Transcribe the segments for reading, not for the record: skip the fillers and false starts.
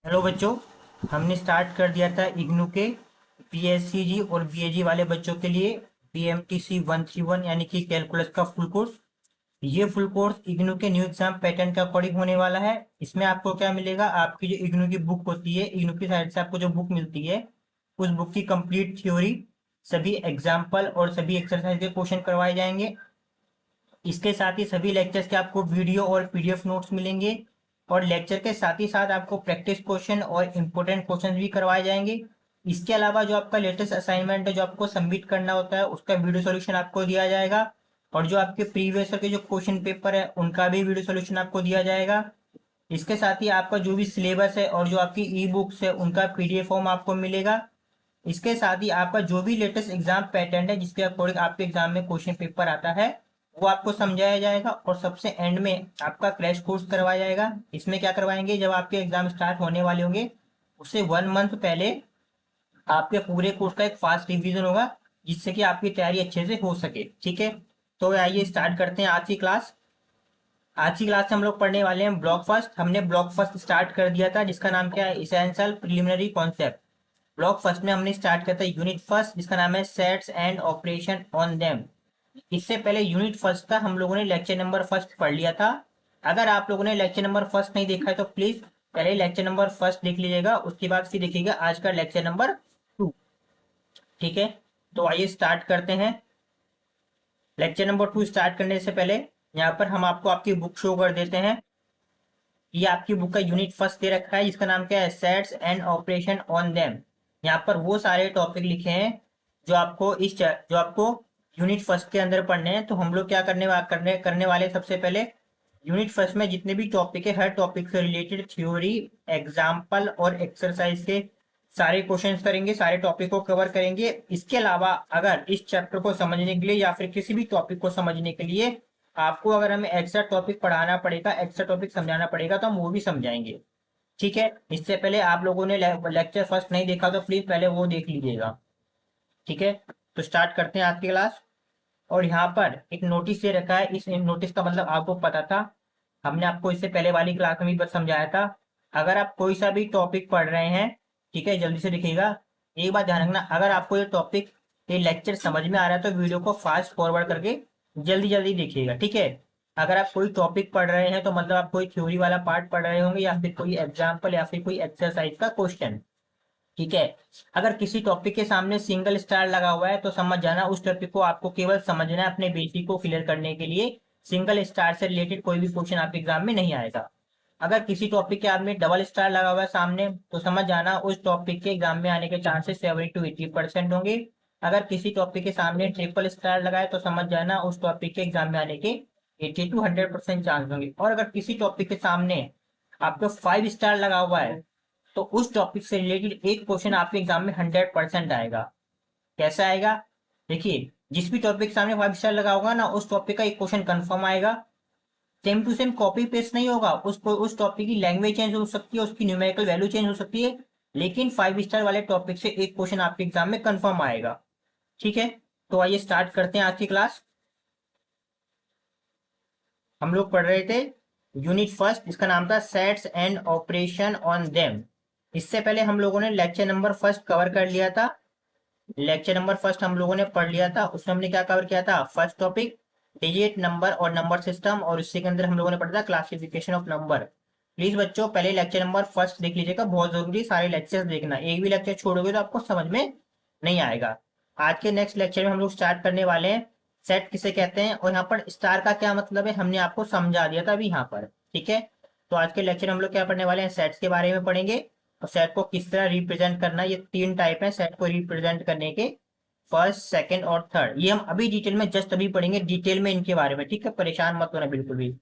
Hello बच्चों। हमने start कर दिया था इग्नू के पीएससीजी और बीएजी वाले बच्चों के लिए बीएमटीसी 131 यानी कि कैलकुलस का फुल कोर्स। ये फुल कोर्स इग्नू के न्यू एग्जाम पैटर्न के अकॉर्डिंग होने वाला है। इसमें आपको क्या मिलेगा, आपकी जो इग्नू की बुक होती है, इग्नू की साइड से आपको जो बुक मिलती है उस बुक की कंप्लीट थ्योरी, सभी एग्जाम्पल और सभी एक्सरसाइज के क्वेश्चन करवाए जाएंगे। इसके साथ ही सभी लेक्चर्स के आपको वीडियो और पीडीएफ नोट्स मिलेंगे और लेक्चर के साथ ही साथ आपको प्रैक्टिस क्वेश्चन और इम्पोर्टेंट क्वेश्चन भी करवाए जाएंगे। इसके अलावा जो आपका लेटेस्ट असाइनमेंट है जो आपको सबमिट करना होता है उसका वीडियो सॉल्यूशन आपको दिया जाएगा और जो आपके प्रीवियस ईयर के जो क्वेश्चन पेपर है उनका भी वीडियो सॉल्यूशन आपको दिया जाएगा। इसके साथ ही आपका जो भी सिलेबस है और जो आपकी ई बुक्स है उनका पीडीएफ फॉर्म आपको मिलेगा। इसके साथ ही आपका जो भी लेटेस्ट एग्जाम पैटर्न है जिसके अकॉर्डिंग आपके एग्जाम में क्वेश्चन पेपर आता है वो आपको समझाया जाएगा और सबसे एंड में आपका क्रैश कोर्स करवाया जाएगा। इसमें क्या करवाएंगे, जब आपके एग्जाम स्टार्ट होने वाले होंगे उससे 1 मंथ पहले आपके पूरे कोर्स का एक फास्ट रिवीजन होगा जिससे कि आपकी तैयारी अच्छे से हो सके। ठीक है, तो आइए स्टार्ट करते हैं आज की क्लास। आज की क्लास से हम लोग पढ़ने वाले हैं ब्लॉक फर्स्ट। हमने ब्लॉक फर्स्ट स्टार्ट कर दिया था जिसका नाम क्या है, essential preliminary concept. Block first में हमने स्टार्ट किया था यूनिट फर्स्ट जिसका नाम है sets and operation on them. इससे पहले यूनिट फर्स्ट का हम लोगों ने लेक्चर नंबर फर्स्ट पढ़ लिया था। अगर आप लोगों ने लेक्चर नंबर फर्स्ट नहीं देखा है तो प्लीज पहले लेक्चर नंबर फर्स्ट देख लीजिएगा, उसके बाद फिर देखिएगा आज का लेक्चर नंबर 2। ठीक है, तो आइए स्टार्ट करते हैं। लेक्चर नंबर 2 स्टार्ट करने से पहले यहाँ पर हम आपको आपकी बुक शो कर देते हैं। ये आपकी बुक का यूनिट फर्स्ट दे रखा है जिसका नाम क्या है, sets and operation on them. यहाँ पर वो सारे टॉपिक लिखे हैं जो आपको जो आपको यूनिट फर्स्ट के अंदर पढ़ने हैं। तो हम लोग क्या करने वाले हैं, सबसे पहले यूनिट फर्स्ट में जितने भी टॉपिक है हर टॉपिक से रिलेटेड थ्योरी, एग्जाम्पल और एक्सरसाइज के सारे क्वेश्चंस करेंगे, सारे टॉपिक को कवर करेंगे। इसके अलावा अगर इस चैप्टर को समझने के लिए या फिर किसी भी टॉपिक को समझने के लिए आपको अगर हमें एक्स्ट्रा टॉपिक पढ़ाना पड़ेगा, एक्स्ट्रा टॉपिक समझाना पड़ेगा तो हम वो भी समझाएंगे। ठीक है, इससे पहले आप लोगों ने लेक्चर फर्स्ट नहीं देखा तो प्लीज पहले वो देख लीजिएगा। ठीक है, तो स्टार्ट करते हैं आज की क्लास। और यहाँ पर एक नोटिस दे रखा है, इस नोटिस का मतलब आपको पता था, हमने आपको इससे पहले वाली क्लास में भी बस समझाया था। अगर आप कोई सा भी टॉपिक पढ़ रहे हैं, ठीक है, जल्दी से देखिएगा। एक बात ध्यान रखना, अगर आपको ये टॉपिक ये लेक्चर समझ में आ रहा है तो वीडियो को फास्ट फॉरवर्ड करके जल्दी जल्दी देखिएगा। ठीक है, अगर आप कोई टॉपिक पढ़ रहे हैं तो मतलब आप कोई थ्योरी वाला पार्ट पढ़ रहे होंगे या फिर कोई एग्जाम्पल या फिर कोई एक्सरसाइज का क्वेश्चन। ठीक है, अगर किसी टॉपिक के सामने सिंगल स्टार लगा हुआ है तो समझ जाना उस टॉपिक को आपको केवल समझना है, अपने बेसिक को क्लियर करने के लिए। सिंगल स्टार से रिलेटेड कोई भी क्वेश्चन आपके एग्जाम में नहीं आएगा। अगर किसी टॉपिक के आपने डबल स्टार लगा हुआ है सामने तो समझ जाना उस टॉपिक के एग्जाम में आने के चांसेस 70 to 80% होंगे। अगर किसी टॉपिक के सामने ट्रिपल स्टार लगाए तो समझ जाना उस टॉपिक के एग्जाम में आने के 80 to 100% चांस होंगे। और अगर किसी टॉपिक के सामने आपको 5 स्टार लगा हुआ है तो उस टॉपिक से रिलेटेड एक क्वेश्चन आपके एग्जाम में 100% आएगा। कैसा आएगा, देखिए, जिस भी टॉपिक के सामने 5 स्टार लगा होगा ना उस टॉपिक का एक क्वेश्चन कंफर्म आएगा। Same to same copy paste नहीं होगा, उस टॉपिक की लैंग्वेज चेंज हो सकती है, उसकी न्यूमेरिकल वैल्यू चेंज हो सकती है, लेकिन 5 स्टार वाले टॉपिक से एक क्वेश्चन आपके एग्जाम में कंफर्म आएगा। ठीक है, तो आइए स्टार्ट करते हैं आज की क्लास। हम लोग पढ़ रहे थे यूनिट फर्स्ट जिसका नाम था sets and operation on them. इससे पहले हम लोगों ने लेक्चर नंबर फर्स्ट कवर कर लिया था। लेक्चर नंबर फर्स्ट हम लोगों ने पढ़ लिया था, उसमें हमने क्या कवर किया था, फर्स्ट टॉपिक डिजिट नंबर और नंबर सिस्टम, और इसके अंदर हम लोगों ने पढ़ा था क्लासिफिकेशन ऑफ नंबर। प्लीज बच्चों पहले लेक्चर नंबर फर्स्ट देख लीजिएगा, बहुत जरूरी, सारे लेक्चर्स देखना, एक भी लेक्चर छोड़ोगे तो आपको समझ में नहीं आएगा। आज के नेक्स्ट लेक्चर में हम लोग स्टार्ट करने वाले हैं सेट किसे कहते हैं और यहाँ पर स्टार का क्या मतलब है हमने आपको समझा दिया था अभी यहाँ पर। ठीक है, तो आज के लेक्चर में हम लोग क्या पढ़ने वाले हैं, सेट्स के बारे में पढ़ेंगे और सेट को किस तरह रिप्रेजेंट करना। ये 3 टाइप है सेट को रिप्रेजेंट करने के, फर्स्ट, सेकंड और थर्ड। ये हम अभी डिटेल में जस्ट अभी पढ़ेंगे डिटेल में इनके बारे में। ठीक है, परेशान मत होना बिल्कुल भी।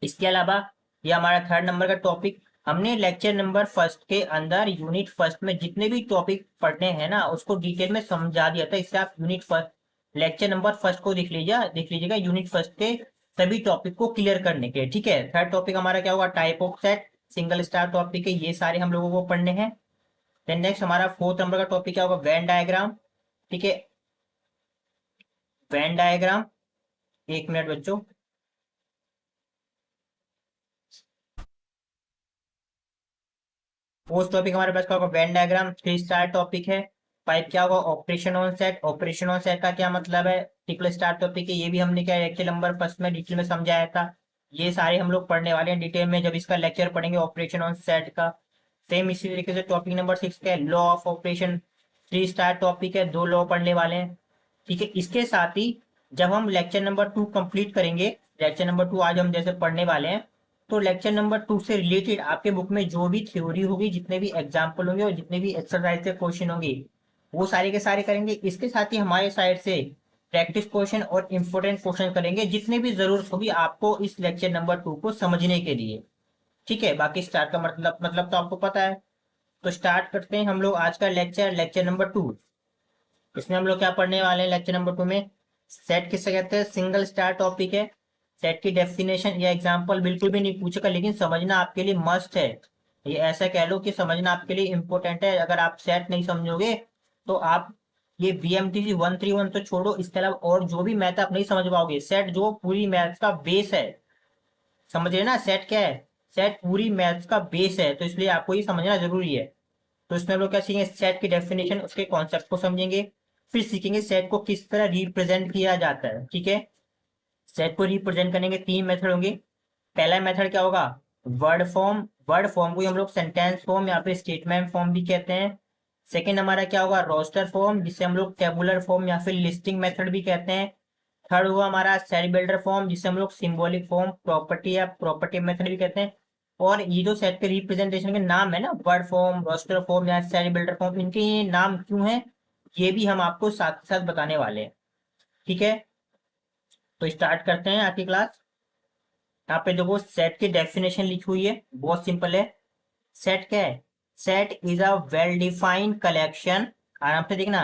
इसके अलावा ये हमारा थर्ड नंबर का टॉपिक, हमने लेक्चर नंबर फर्स्ट के अंदर यूनिट फर्स्ट में जितने भी टॉपिक पढ़ने हैं ना उसको डिटेल में समझा दिया था। इससे आप unit first lecture number first को देख लीजिएगा यूनिट फर्स्ट के सभी टॉपिक को क्लियर करने के। ठीक है, थर्ड टॉपिक हमारा क्या होगा, type of set, single star topic है, ये सारे हम लोगों को पढ़ने हैं। देन नेक्स्ट हमारा फोर्थ नंबर का टॉपिक क्या होगा, वेन डायग्राम। ठीक है, वेन डायग्राम, एक मिनट बच्चों। पोस्ट टॉपिक हमारे पास क्या होगा, वेन डायग्राम 3 स्टार टॉपिक है। 5 क्या होगा, operation on set. Operation on set का क्या मतलब है, टिकल स्टार टॉपिक है। ये भी हमने क्या लेक्चर नंबर फर्स्ट में डिटेल में समझाया था। ये सारे हम लोग पढ़ने वाले हैं डिटेल में जब इसका लेक्चर पढ़ेंगे ऑपरेशन ऑन सेट का। सेम इसी तरीके से टॉपिक नंबर 6 का law of operation, 3 star topic है, 2 लॉ पढ़ने वाले हैं। ठीक है, इसके साथ ही जब हम लेक्चर नंबर 2 कंप्लीट करेंगे, लेक्चर नंबर 2 आज हम जैसे पढ़ने वाले हैं, तो लेक्चर नंबर 2 से रिलेटेड आपके बुक में जो भी थ्योरी होगी, जितने भी एग्जाम्पल होंगे और जितने भी एक्सरसाइज के क्वेश्चन होंगे, वो सारे के सारे करेंगे। इसके साथ ही हमारे साइड से प्रैक्टिस क्वेश्चन और इंपोर्टेंट क्वेश्चन करेंगे, जितने भी जरूरत होगी आपको इस लेक्चर नंबर 2 को समझने के लिए। ठीक है, बाकी स्टार्ट का मतलब तो आपको पता है। तो स्टार्ट करते हैं हम लोग आज का लेक्चर, लेक्चर नंबर 2। इसमें हम लोग क्या पढ़ने वाले हैं लेक्चर नंबर 2 में, सेट किससे कहते हैं, सिंगल स्टार टॉपिक है। सेट की डेफिनेशन या एग्जांपल बिल्कुल भी नहीं पूछेगा, लेकिन समझना आपके लिए मस्ट है। ये ऐसा कह लो कि समझना आपके लिए इंपॉर्टेंट है। अगर आप सेट नहीं समझोगे तो आप ये BMTC 131 तो छोड़ो, इसके अलावा और जो भी मैथ आप नहीं समझ पाओगे। सेट जो पूरी मैथ्स का बेस है, समझ रहे ना, सेट क्या है, सेट पूरी मैथ्स का बेस है, तो इसलिए आपको ये समझना जरूरी है। तो इसमें हम लोग क्या सीखेंगे, सेट की डेफिनेशन, उसके कॉन्सेप्ट को समझेंगे। फिर सीखेंगे सेट को किस तरह रिप्रेजेंट किया जाता है। ठीक है, सेट को रिप्रेजेंट करने के 3 मेथड होंगे। पहला मेथड क्या होगा, वर्ड फॉर्म। वर्ड फॉर्म को हम लोग सेंटेंस फॉर्म या फिर स्टेटमेंट फॉर्म भी कहते हैं। सेकेंड हमारा क्या होगा, रोस्टर फॉर्म, जिसे हम लोग टेबुलर फॉर्म या फिर लिस्टिंग मेथड भी कहते हैं। थर्ड हुआ हमारा सेट बिल्डर फॉर्म, जिसे हम लोग सिंबॉलिक फॉर्म, प्रॉपर्टी या प्रॉपर्टी मेथड भी कहते हैं। और ये जो सेट के रिप्रेजेंटेशन के नाम है ना, वर्ड फॉर्म, रोस्टर फॉर्म या सेट बिल्डर फॉर्म, इनके ये नाम क्यों है, ये भी हम आपको साथ साथ बताने वाले हैं। ठीक है, तो स्टार्ट करते हैं आज की क्लास। यहाँ पे देखो सेट की डेफिनेशन लिखी हुई है, बहुत सिंपल है। सेट क्या है, set is a well defined collection, आराम से देखना,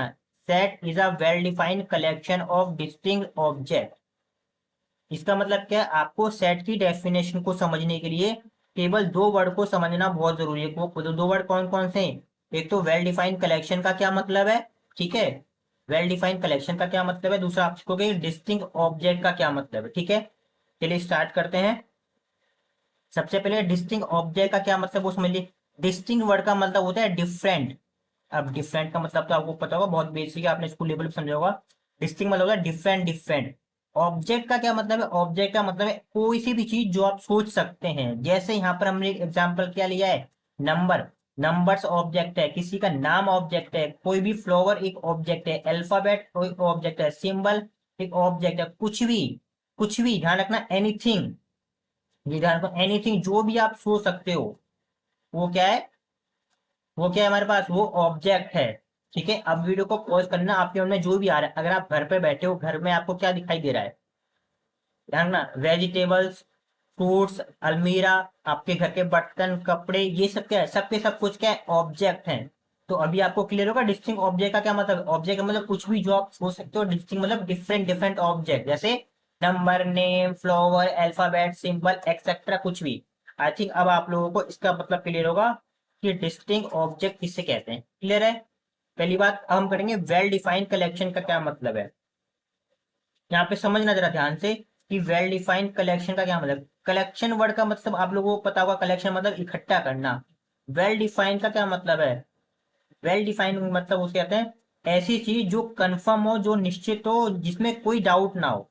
set is a well defined collection of distinct object. इसका मतलब क्या है, आपको सेट की डेफिनेशन को समझने के लिए केवल 2 वर्ड को समझना बहुत जरूरी है। वो 2 वर्ड कौन कौन से हैं, एक तो वेल डिफाइंड कलेक्शन का क्या मतलब है, ठीक है, वेल डिफाइंड कलेक्शन का क्या मतलब है, दूसरा आप सीखोगे डिस्टिंक्ट ऑब्जेक्ट का क्या मतलब है। ठीक है, चलिए स्टार्ट करते हैं। सबसे पहले डिस्टिंक्ट ऑब्जेक्ट का क्या मतलब वो समझ ली। डिस्टिंक्ट वर्ड का मतलब होता है डिफरेंट। अब डिफरेंट का मतलब तो आपको पता होगा, बहुत बेसिक है, आपने स्कूल लेवल पे समझा होगा। डिस्टिंक्ट मतलब होता है डिफरेंट डिफरेंट। ऑब्जेक्ट का क्या मतलब है, ऑब्जेक्ट का मतलब है कोई सी भी चीज जो आप सोच सकते हैं। जैसे यहाँ पर हमने एक एग्जाम्पल क्या लिया है, नंबर। नंबर्स ऑब्जेक्ट है, किसी का नाम ऑब्जेक्ट है, कोई भी फ्लावर एक ऑब्जेक्ट है, अल्फाबेट कोई ऑब्जेक्ट है, सिंबल एक ऑब्जेक्ट है, कुछ भी, कुछ भी ध्यान रखना, एनीथिंग, ये ध्यान रखो, एनीथिंग जो भी आप सोच सकते हो, वो क्या है, वो क्या है हमारे पास, वो ऑब्जेक्ट है। ठीक है, अब वीडियो को पॉज करना, आपके मन में जो भी आ रहा है। अगर आप घर पे बैठे हो, घर में आपको क्या दिखाई दे रहा है, ध्यान रखना, वेजिटेबल्स, फ्रूट्स, अलमीरा, आपके घर के बर्तन, कपड़े, ये सब क्या है, सबके सब कुछ क्या है, ऑब्जेक्ट हैं। तो अभी आपको क्लियर होगा डिस्टिंक्ट ऑब्जेक्ट का क्या मतलब। ऑब्जेक्ट मतलब कुछ भी जो आप सोच सकते हो, डिस्टिंक्ट मतलब डिफरेंट डिफरेंट ऑब्जेक्ट, जैसे number, name, flower, alphabet, symbol etcetera, कुछ भी। आई थिंक अब आप लोगों को इसका मतलब क्लियर होगा कि डिस्टिंक्ट ऑब्जेक्ट किससे कहते हैं। क्लियर है, पहली बात। अब हम करेंगे वेल डिफाइंड कलेक्शन का क्या मतलब है। यहाँ पे समझना जरा ध्यान से कि वेल डिफाइंड कलेक्शन का क्या मतलब। कलेक्शन वर्ड का मतलब आप लोगों को पता होगा, कलेक्शन मतलब इकट्ठा करना। वेल डिफाइंड का क्या मतलब है, वेल डिफाइंड मतलब उसे कहते हैं ऐसी चीज जो कंफर्म हो, जो निश्चित हो, जिसमें कोई डाउट ना हो,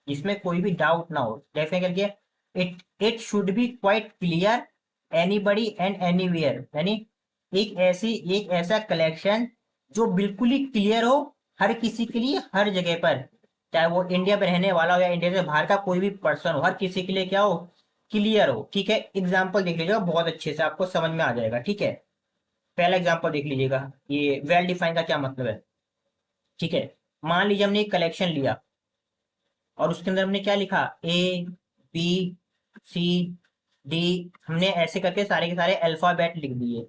जिसमें कोई भी डाउट ना हो। जैसे करके it it should be quite clear anybody and anywhere, यानी एक ऐसा कलेक्शन जो बिल्कुल ही क्लियर हो हर किसी के लिए, हर जगह पर, चाहे वो इंडिया में रहने वाला हो या इंडिया से बाहर का कोई भी पर्सन हो, हर किसी के लिए क्या हो, क्लियर हो। ठीक है, एग्जाम्पल देख लीजिएगा, बहुत अच्छे से आपको समझ में आ जाएगा। ठीक है, पहला एग्जाम्पल देख लीजिएगा, ये वेल डिफाइन का क्या मतलब है। ठीक है, मान लीजिए हमने एक कलेक्शन लिया और उसके अंदर हमने क्या लिखा, A, B, C, D, हमने ऐसे करके सारे के सारे अल्फाबेट लिख दिए,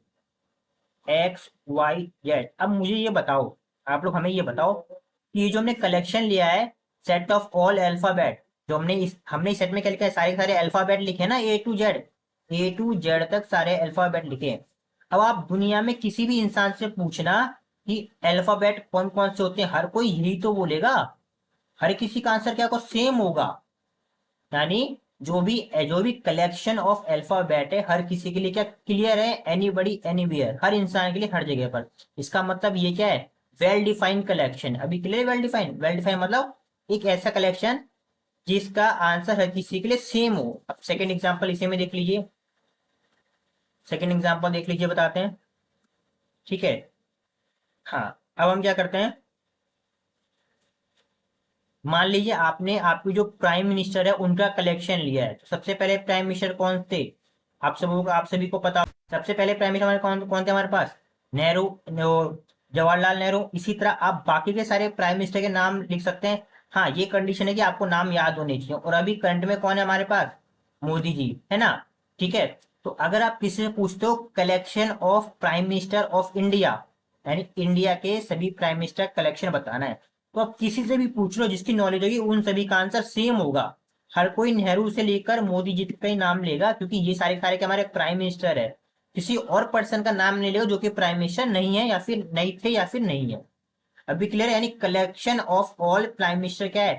XYZ। अब मुझे ये बताओ, आप लोग हमें ये बताओ कि ये जो हमने कलेक्शन लिया है, सेट ऑफ ऑल अल्फाबेट, जो हमने इस सेट में क्या लिखा है, सारे के सारे अल्फाबेट लिखे ना, A to Z तक सारे अल्फाबेट लिखे हैं। अब आप दुनिया में किसी भी इंसान से पूछना कि अल्फाबेट कौन कौन से होते हैं, हर कोई यही तो बोलेगा, हर किसी का आंसर क्या को सेम होगा। यानी जो भी कलेक्शन ऑफ अल्फाबेट है हर किसी के लिए क्या क्लियर है, एनीबडी एनीवेयर, हर इंसान के लिए हर जगह पर। इसका मतलब ये क्या है, वेल डिफाइंड कलेक्शन। अभी clear, well defined, well defined मतलब एक ऐसा कलेक्शन जिसका आंसर हर किसी के लिए सेम हो। अब सेकंड एग्जांपल इसी में देख लीजिए, सेकंड एग्जांपल देख लीजिए, बताते हैं, ठीक है। हाँ, अब हम क्या करते हैं, मान लीजिए आपने आपकी जो प्राइम मिनिस्टर है उनका कलेक्शन लिया है। तो सबसे पहले प्राइम मिनिस्टर कौन थे, आप सभी को पता। सबसे पहले प्राइम मिनिस्टर हमारे कौन कौन थे हमारे पास, नेहरू, जवाहरलाल नेहरू। इसी तरह आप बाकी के सारे प्राइम मिनिस्टर के नाम लिख सकते हैं। हाँ, ये कंडीशन है कि आपको नाम याद होने चाहिए। और अभी करंट में कौन है हमारे पास, मोदी जी, है ना। ठीक है, तो अगर आप किसी से पूछते हो collection of prime minister of India, यानी इंडिया के सभी प्राइम मिनिस्टर कलेक्शन बताना है, तो आप किसी से भी पूछ लो जिसकी नॉलेज होगी, उन सभी का आंसर सेम होगा। हर कोई नेहरू से लेकर मोदी जी तक का ही नाम लेगा, क्योंकि ये सारे सारे के हमारे प्राइम मिनिस्टर है। किसी और पर्सन का नाम नहीं लेगा जो कि प्राइम मिनिस्टर नहीं है, या फिर नहीं थे, या फिर नहीं है। अभी क्लियर है, यानी collection of all prime minister क्या है,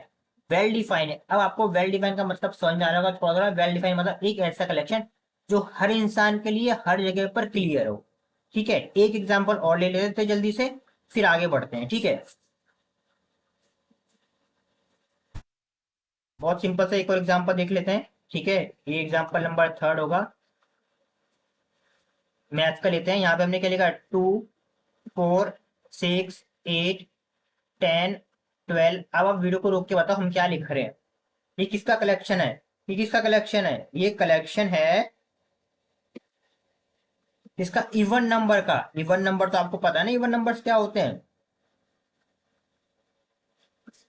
वेल डिफाइंड है। अब आपको वेल डिफाइंड का मतलब समझ में आ रहा होगा थोड़ा थोड़ा। वेल डिफाइंड मतलब एक ऐसा कलेक्शन जो हर इंसान के लिए हर जगह पर क्लियर हो। ठीक है, एक एग्जांपल और ले लेते हैं जल्दी से, फिर आगे बढ़ते हैं, ठीक है। बहुत सिंपल सा एक और एग्जांपल देख लेते हैं, ठीक है। ये एग्जांपल नंबर थर्ड होगा, मैथ्स का लेते हैं। यहाँ पे हमने क्या लिखा, 2, 4, 6, 8, 10, 12। अब आप वीडियो को रोक के बताओ हम क्या लिख रहे हैं। ये किसका कलेक्शन है, ये किसका कलेक्शन है, ये कलेक्शन है इसका इवन नंबर का। इवन नंबर तो आपको पता है ना, इवन नंबर्स क्या होते हैं।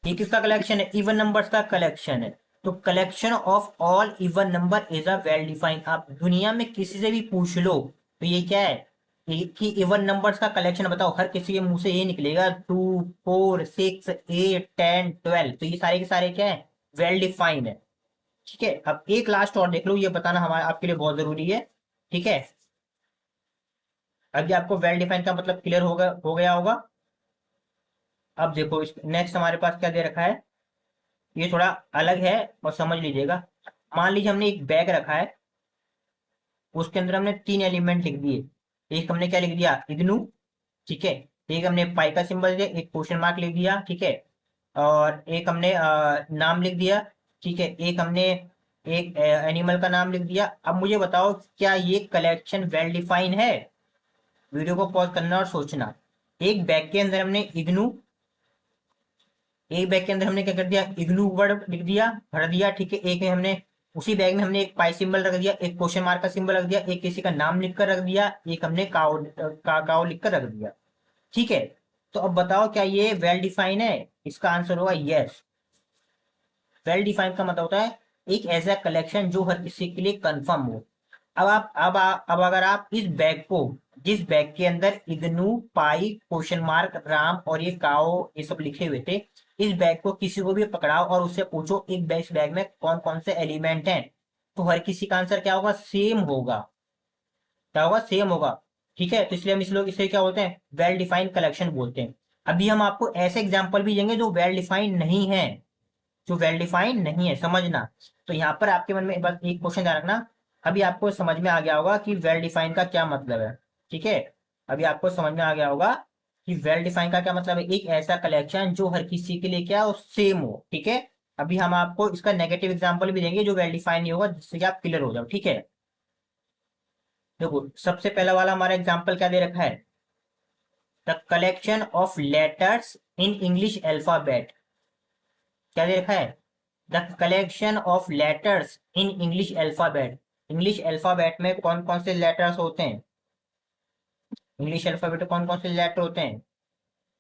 ये किसका कलेक्शन है, इवन नंबर्स का कलेक्शन है। तो collection of all even number is a well defined. आप दुनिया में किसी से भी पूछ लो तो ये क्या है, कि इवन नंबर्स का कलेक्शन बताओ, हर किसी के मुंह से ये निकलेगा 2, 4, 6, 8, 10, 12। तो ये सारे के सारे क्या है, वेल डिफाइंड है। ठीक है, अब एक लास्ट और देख लो, ये बताना हमारे आपके लिए बहुत जरूरी है, ठीक है। अभी आपको वेल डिफाइंड का मतलब क्लियर हो गया होगा। अब देखो, इस नेक्स्ट हमारे पास क्या दे रखा है, ये थोड़ा अलग है और समझ लीजिएगा। मान लीजिए हमने एक बैग रखा है, उसके अंदर हमने 3 एलिमेंट लिख दिए। एक हमने क्या लिख दिया, इग्नू, ठीक है। एक हमने पाई का सिंबल दिया, एक क्वेश्चन मार्क लिख दिया, ठीक है। और एक हमने नाम लिख दिया, ठीक है। एक हमने एक एनिमल का नाम लिख दिया। अब मुझे बताओ क्या ये कलेक्शन वेल डिफाइन है। वीडियो को पॉज करना और सोचना। एक बैग के अंदर हमने इग्नू, एक बैग के अंदर हमने क्या कर दिया, इग्नू वर्ड लिख दिया, भर दिया, ठीक है। एक में हमने उसी बैग में हमने एक पाई सिंबल रख दिया, एक क्वेश्चन मार्क का सिंबल रख दिया, एक किसी का नाम लिख कर रख दिया, एक हमने काओ लिख कर रख दिया, ठीक है। तो अब बताओ क्या ये वेल डिफाइन है, इसका आंसर होगा यस। वेल डिफाइन का मतलब होता है एक ऐसा कलेक्शन जो हर किसी के लिए कंफर्म हो। अब अगर आप इस बैग को, जिस बैग के अंदर इग्नू, पाई, क्वेश्चन मार्क, राम और ये काओ ये सब लिखे हुए थे, इस बैग को किसी को भी पकड़ाओ और उससे पूछो एक बैग, इस बैग में कौन कौन से एलिमेंट हैं, तो हर किसी का आंसर क्या होगा, सेम होगा। क्या होगा, सेम होगा। ठीक है, तो इसलिए हम इस लोग इसे क्या बोलते हैं, वेल डिफाइंड कलेक्शन बोलते हैं। अभी हम आपको ऐसे एग्जाम्पल भी देंगे जो वेल डिफाइंड नहीं है, जो वेल डिफाइंड नहीं है, समझना। तो यहाँ पर आपके मन में बस एक क्वेश्चन ध्यान रखना। अभी आपको समझ में आ गया होगा कि वेल डिफाइंड का क्या मतलब है, ठीक है। अभी आपको समझ में आ गया होगा कि वेल डिफाइंड का क्या मतलब है, एक ऐसा कलेक्शन जो हर किसी के लिए क्या हो, सेम हो, ठीक है। अभी हम आपको इसका नेगेटिव एग्जाम्पल भी देंगे जो वेल डिफाइंड नहीं होगा, जिससे कि आप क्लियर हो जाओ, ठीक है। देखो, सबसे पहला वाला हमारा एग्जाम्पल क्या दे रखा है, the collection of letters in English alphabet. क्या दे रखा है, the collection of letters in English alphabet. English alphabet में कौन कौन से लेटर्स होते हैं, इंग्लिश अल्फाबेट में कौन कौन से लेटर होते हैं।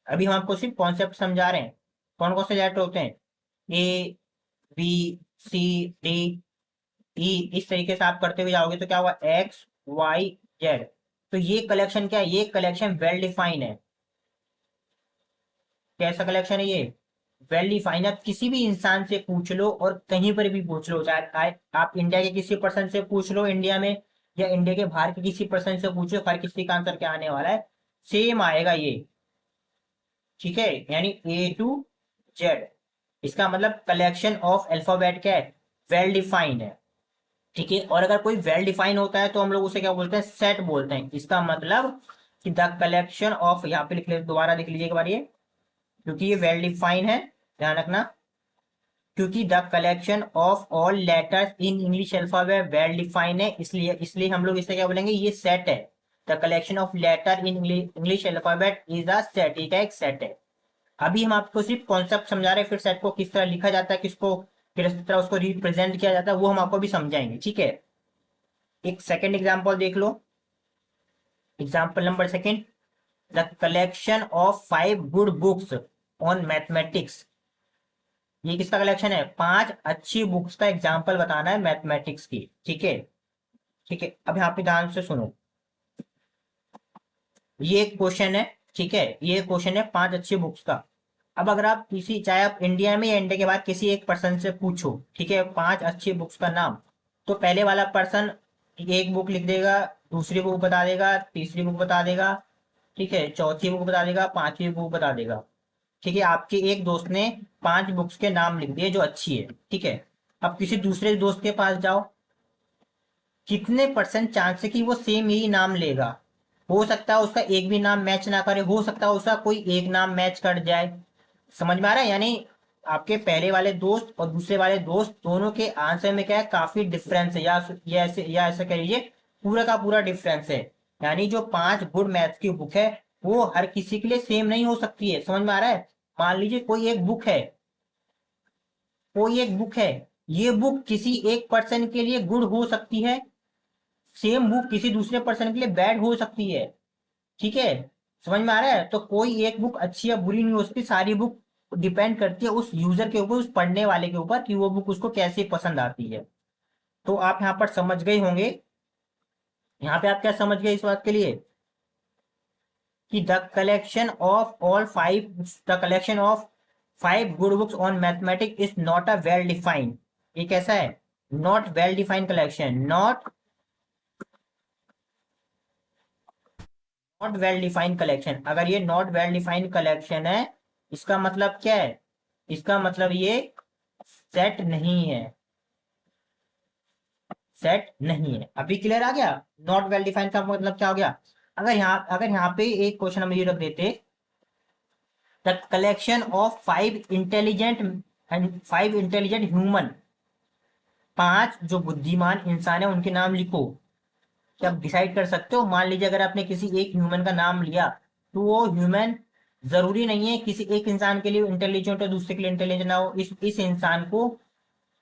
अभी हम आपको सिर्फ कॉन्सेप्ट समझा रहे हैं। कौन कौन से लेटर होते हैं, ए, बी, सी, डी, ई। इस तरीके से आप करते हुए जाओगे तो क्या होगा, एक्स, वाई, जेड। तो ये कलेक्शन क्या है, ये कलेक्शन वेल डिफाइन है। कैसा कलेक्शन है ये, वेल डिफाइन है। किसी भी इंसान से पूछ लो और कहीं पर भी पूछ लो, चाहे आप इंडिया के किसी पर्सन से पूछ लो इंडिया में, या इंडिया के बाहर के किसी पर्सन से पूछ लो, हर किसी का आंसर क्या आने वाला है, सेम आएगा ये। ठीक है, यानी ए टू जेड। इसका मतलब कलेक्शन ऑफ अल्फाबेट क्या है, वेल डिफाइन है, ठीक है। और अगर कोई वेल डिफाइन होता है तो हम लोग उसे क्या बोलते हैं, सेट बोलते हैं। इसका मतलब कि द कलेक्शन ऑफ, यहाँ पे लिख ले, दोबारा लिख लीजिए एक बार ये, क्योंकि ये वेल डिफाइन है, ध्यान रखना, क्योंकि the collection of all letters in English alphabet well define है, इसलिए इसलिए हम लोग इसे क्या बोलेंगे, ये सेट है। The collection of letter in English alphabet is a set, ये क्या एक सेट है। अभी हम आपको सिर्फ कॉन्सेप्ट समझा रहे हैं, फिर सेट को किस तरह लिखा जाता है, किसको किस तरह उसको रिप्रेजेंट किया जाता है, वो हम आपको भी समझाएंगे, ठीक है। एक सेकेंड एग्जाम्पल देख लो, example number second, the collection of 5 good books on mathematics. ये किसका कलेक्शन है, 5 अच्छी बुक्स का एग्जाम्पल बताना है मैथमेटिक्स की, ठीक है। ठीक है, अब यहाँ पे ध्यान से सुनो, ये एक क्वेश्चन है, ठीक है, ये क्वेश्चन है 5 अच्छी बुक्स का। अब अगर आप किसी, चाहे आप इंडिया में या इंडिया के बाद किसी एक पर्सन से पूछो, ठीक है, 5 अच्छी बुक्स का नाम, तो पहले वाला पर्सन एक बुक लिख देगा, दूसरी बुक बता देगा, तीसरी बुक बता देगा, ठीक है, चौथी बुक बता देगा, पांचवी बुक बता देगा, ठीक है। आपके एक दोस्त ने 5 बुक्स के नाम लिख दिए जो अच्छी है, ठीक है। अब किसी दूसरे दोस्त के पास जाओ, कितने परसेंट चांस है कि वो सेम यही नाम लेगा। हो सकता है उसका एक भी नाम मैच ना करे, हो सकता है उसका कोई एक नाम मैच कर जाए। समझ में आ रहा है, यानी आपके पहले वाले दोस्त और दूसरे वाले दोस्त दोनों के आंसर में क्या है, काफी डिफरेंस है, या ऐसा कह लीजिए पूरा का पूरा डिफरेंस है। यानी जो 5 गुड मैथ्स की बुक है वो हर किसी के लिए सेम नहीं हो सकती है, समझ में आ रहा है। मान लीजिए कोई एक बुक है, कोई एक बुक है, ये बुक किसी एक पर्सन के लिए गुड हो सकती है, सेम बुक किसी दूसरे पर्सन के लिए बैड हो सकती है, ठीक है। समझ में आ रहा है, तो कोई एक बुक अच्छी या बुरी नहीं हो सकती, सारी बुक डिपेंड करती है उस यूजर के ऊपर, उस पढ़ने वाले के ऊपर, कि वो बुक उसको कैसे पसंद आती है। तो आप यहाँ पर समझ गए होंगे, यहाँ पे आप क्या समझ गए इस बात के लिए, कि the collection of 5 good books on mathematics is not a well defined. ये कैसा है, not well defined collection, not well defined collection. अगर ये नॉट वेल डिफाइंड कलेक्शन है, इसका मतलब क्या है, इसका मतलब ये सेट नहीं है, सेट नहीं है। अभी क्लियर आ गया, नॉट वेल डिफाइंड का मतलब क्या हो गया। अगर यहाँ पे एक क्वेश्चन हम ये रख देते, the collection of 5 intelligent human, 5 जो बुद्धिमान इंसान है उनके नाम लिखो। क्या आप डिसाइड कर सकते हो, मान लीजिए अगर आपने किसी एक ह्यूमन का नाम लिया, तो वो ह्यूमन जरूरी नहीं है किसी एक इंसान के लिए इंटेलिजेंट और दूसरे के लिए इंटेलिजेंट ना हो। इस इंसान को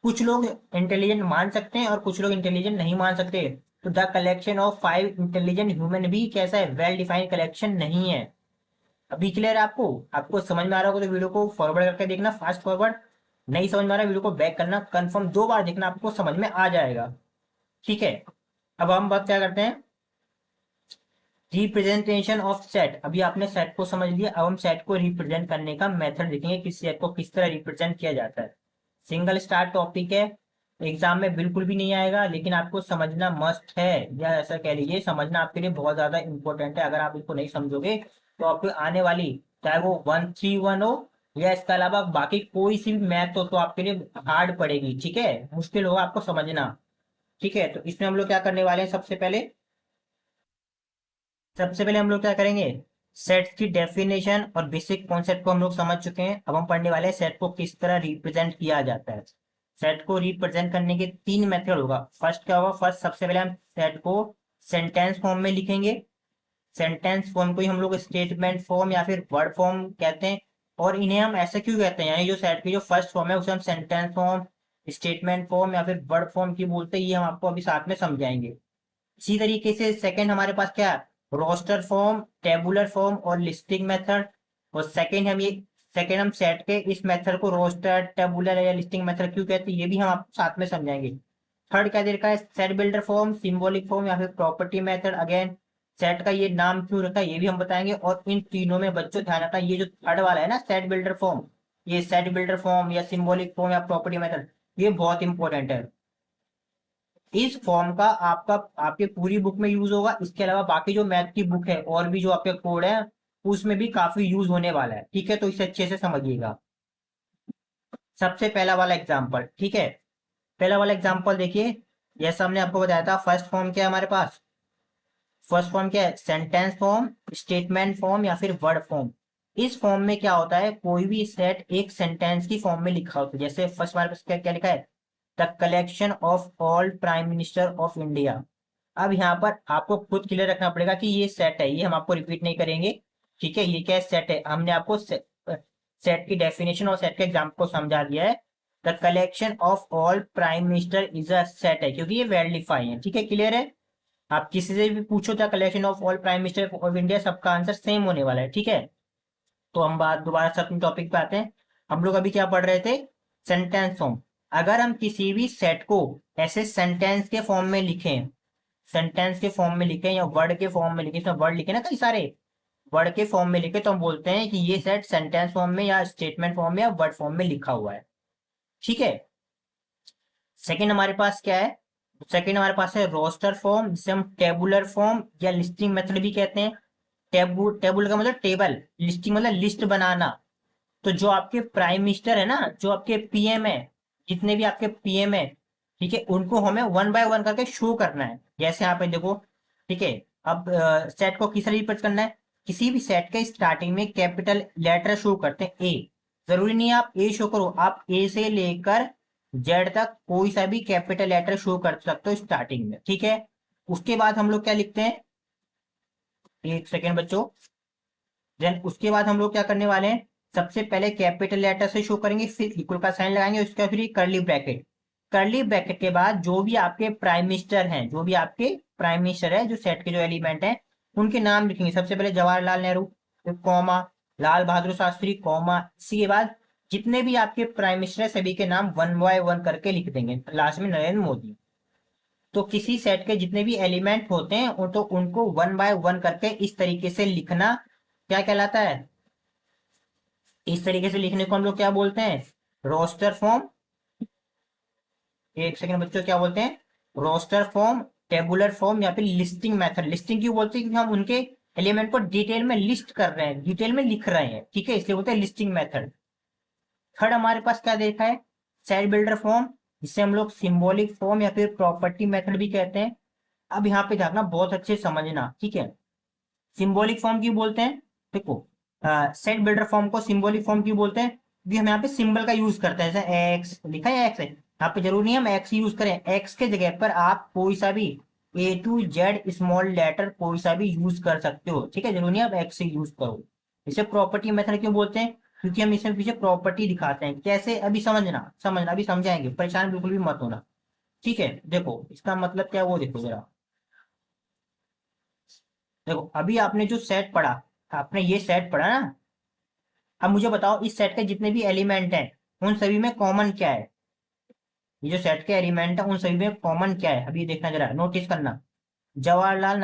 कुछ लोग इंटेलिजेंट मान सकते हैं और कुछ लोग इंटेलिजेंट नहीं मान सकते। तो the collection of 5 intelligent human भी कैसा है, वेल डिफाइंड कलेक्शन नहीं है। अभी क्लियर है आपको, आपको समझ में आ रहा होगा तो वीडियो को फॉरवर्ड करके देखना, फास्ट फॉरवर्ड। नहीं समझ में आ रहा वीडियो को बैक करना, कंफर्म 2 बार देखना, आपको समझ में आ जाएगा, ठीक है। अब हम बात क्या करते हैं, रिप्रेजेंटेशन ऑफ सेट। अभी आपने सेट को समझ लिया, अब हम सेट को रिप्रेजेंट करने का मेथड देखेंगे कि सेट को किस तरह रिप्रेजेंट किया जाता है। सिंगल स्टार टॉपिक है, एग्जाम में बिल्कुल भी नहीं आएगा, लेकिन आपको समझना मस्ट है, या ऐसा कह लीजिए समझना आपके लिए बहुत ज्यादा इंपॉर्टेंट है। अगर आप इसको नहीं समझोगे तो आपको आने वाली, चाहे वो 131 हो या इसके अलावा बाकी कोई सी भी मैथ हो, तो आपके लिए हार्ड पड़ेगी, ठीक है, मुश्किल होगा आपको समझना, ठीक है। तो इसमें हम लोग क्या करने वाले हैं, सबसे पहले हम लोग क्या करेंगे, सेट्स की डेफिनेशन और बेसिक कॉन्सेप्ट को हम लोग समझ चुके हैं। अब हम पढ़ने वाले हैं सेट को किस तरह रिप्रेजेंट किया जाता है। सेट को रिप्रेजेंट करने के 3 मेथड होगा। फर्स्ट क्या होगा, फर्स्ट सबसे पहले हम सेट को सेंटेंस फॉर्म में लिखेंगे। सेंटेंस फॉर्म को ही हम लोग स्टेटमेंट फॉर्म या फिर वर्ड फॉर्म कहते हैं। और इन्हें हम ऐसे क्यों कहते हैं, यानी जो सेट की जो फर्स्ट फॉर्म है उसे हम सेंटेंस फॉर्म, स्टेटमेंट फॉर्म या फिर वर्ड फॉर्म की बोलते हैं, ये हम आपको अभी साथ में समझाएंगे। इसी तरीके से सेकंड हमारे पास क्या है, रोस्टर फॉर्म, टेबुलर फॉर्म और लिस्टिंग मेथड। और सेकंड हम सेट के इस मेथड को रोस्टर, टेबुलर या लिस्टिंग मेथड क्यों कहते हैं, ये भी हम आपको साथ में समझाएंगे। थर्ड क्या दे रखा है, set builder form, symbolic form या फिर प्रॉपर्टी मेथड। अगेन सेट का ये नाम क्यों रखा है ये भी हम बताएंगे। और इन तीनों में बच्चों ध्यान रखना, ये जो थर्ड वाला है ना सेट बिल्डर फॉर्म, ये सेट बिल्डर फॉर्म या सिंबॉलिक फॉर्म या प्रॉपर्टी मेथड, ये बहुत इंपॉर्टेंट है। इस फॉर्म का आपका आपके पूरी बुक में यूज होगा, इसके अलावा बाकी जो मैथ की बुक है और भी जो आपके कोड है उसमें भी काफी यूज होने वाला है, ठीक है। तो इसे अच्छे से समझिएगा। सबसे पहला वाला एग्जाम्पल, ठीक है, पहला वाला एग्जांपल देखिए, जैसा हमने आपको बताया था, फर्स्ट फॉर्म क्या है हमारे पास, फर्स्ट फॉर्म क्या है, सेंटेंस फॉर्म, स्टेटमेंट फॉर्म या फिर वर्ड फॉर्म। इस फॉर्म में क्या होता है, कोई भी सेट एक सेंटेंस की फॉर्म में लिखा होता है। जैसे फर्स्ट हमारे पास क्या क्या लिखा है, the collection of all prime minister of India. अब यहाँ पर आपको खुद क्लियर रखना पड़ेगा कि ये सेट है, ये हम आपको रिपीट नहीं करेंगे, ठीक है। ये क्या है, सेट है। हमने आपको सेट की डेफिनेशन और सेट के एग्जाम्पल को समझा दिया है। The collection of all prime minister is a set है, क्योंकि ये वेरिफाई है, ठीक है, क्लियर है। आप किसी से भी पूछो the collection of all prime minister of India, सबका आंसर सेम होने वाला है, ठीक है। तो हम बात दोबारा से अपने टॉपिक पे आते हैं। हम लोग अभी क्या पढ़ रहे थे, सेंटेंस फॉर्म। अगर हम किसी भी सेट को ऐसे सेंटेंस के फॉर्म में लिखें, सेंटेंस के फॉर्म में लिखें या वर्ड के फॉर्म में लिखें, इसमें वर्ड लिखे ना कई सारे, वर्ड के फॉर्म में लिखे, तो हम बोलते हैं कि ये सेट सेंटेंस फॉर्म में या स्टेटमेंट फॉर्म में या वर्ड फॉर्म में लिखा हुआ है, ठीक है। सेकंड हमारे पास क्या है, सेकंड हमारे पास है रोस्टर फॉर्म, जिसे हम टेबुलर फॉर्म या लिस्टिंग मेथड भी कहते हैं। टेबुल का मतलब टेबल, लिस्टिंग मतलब लिस्ट बनाना। तो जो आपके प्राइम मिनिस्टर है ना, जो आपके पीएम है, जितने भी आपके पीएम है, ठीक है, उनको हमें वन बाय वन करके शो करना है। जैसे यहाँ पे देखो, ठीक है। अब सेट को किस रिप्रेजेंट करना है, किसी भी सेट के स्टार्टिंग में कैपिटल लेटर शो करते हैं, ए। जरूरी नहीं है आप ए शो करो, आप ए से लेकर जेड तक कोई सा भी कैपिटल लेटर शो कर सकते हो स्टार्टिंग में, ठीक है। उसके बाद हम लोग क्या लिखते हैं, एक सेकेंड बच्चों, देन उसके बाद हम लोग क्या करने वाले हैं, सबसे पहले कैपिटल लेटर से शो करेंगे, फिर इक्वल का साइन लगाएंगे, उसके फिर करली ब्रैकेट। करली ब्रैकेट के बाद जो भी आपके प्राइम मिनिस्टर हैं, जो भी आपके प्राइम मिनिस्टर है, जो सेट के जो एलिमेंट हैं, उनके नाम लिखेंगे। सबसे पहले जवाहरलाल नेहरू, फिर कॉमा, लाल बहादुर शास्त्री, कॉमा, इसी के बाद जितने भी आपके प्राइम मिनिस्टर है सभी के नाम वन बाय वन करके लिख देंगे, लास्ट में नरेंद्र मोदी। तो किसी सेट के जितने भी एलिमेंट होते हैं तो उनको वन बाय वन करके इस तरीके से लिखना क्या कहलाता है, इस तरीके से लिखने को हम लोग क्या बोलते हैं, रोस्टर फॉर्म। एक सेकंड बच्चों, क्या बोलते हैं, रोस्टर फॉर्म, टेबुलर फॉर्म या फिर लिस्टिंग मेथड। लिस्टिंग क्यों बोलते हैं, क्योंकि हम उनके एलिमेंट को डिटेल में लिस्ट कर रहे हैं, डिटेल में लिख रहे हैं, ठीक है, इसलिए बोलते हैं लिस्टिंग मेथड। थर्ड हमारे पास क्या देखा है, सेट बिल्डर फॉर्म, जिसे हम लोग सिंबॉलिक फॉर्म या फिर प्रॉपर्टी मेथड भी कहते हैं। अब यहाँ पे देखना, बहुत अच्छे से समझना, ठीक है। सिंबॉलिक फॉर्म क्यों बोलते हैं, देखो, सेट बिल्डर फॉर्म को सिंबॉलिक फॉर्म क्यों बोलते हैं, क्योंकि हम यहाँ पे सिंबल का यूज करते हैं, जैसे एक्स लिखा है, एक्स है यहाँ पे, जरूरी नहीं हम एक्स यूज करें, एक्स के जगह पर आप कोई सा भी ए टू जेड स्मॉल लेटर कोई सा भी यूज कर सकते हो, ठीक है, जरूरी नहीं आप एक्स से यूज करो। इसे प्रॉपर्टी मेथड क्यों बोलते हैं, क्योंकि हम इसमें पीछे प्रॉपर्टी दिखाते हैं। कैसे, अभी समझना, समझना अभी समझाएंगे, परेशान बिल्कुल भी मत होना, ठीक है। देखो इसका मतलब क्या है वो देखो जरा, देखो अभी आपने जो सेट पढ़ा, आपने ये सेट पढ़ा ना, अब मुझे बताओ इस सेट के जितने भी एलिमेंट हैं उन सभी में कॉमन क्या है, ये जो सेट के एलिमेंट है उन सभी में कॉमन क्या है, अभी देखना जरा, नोटिस करना। जवाहरलाल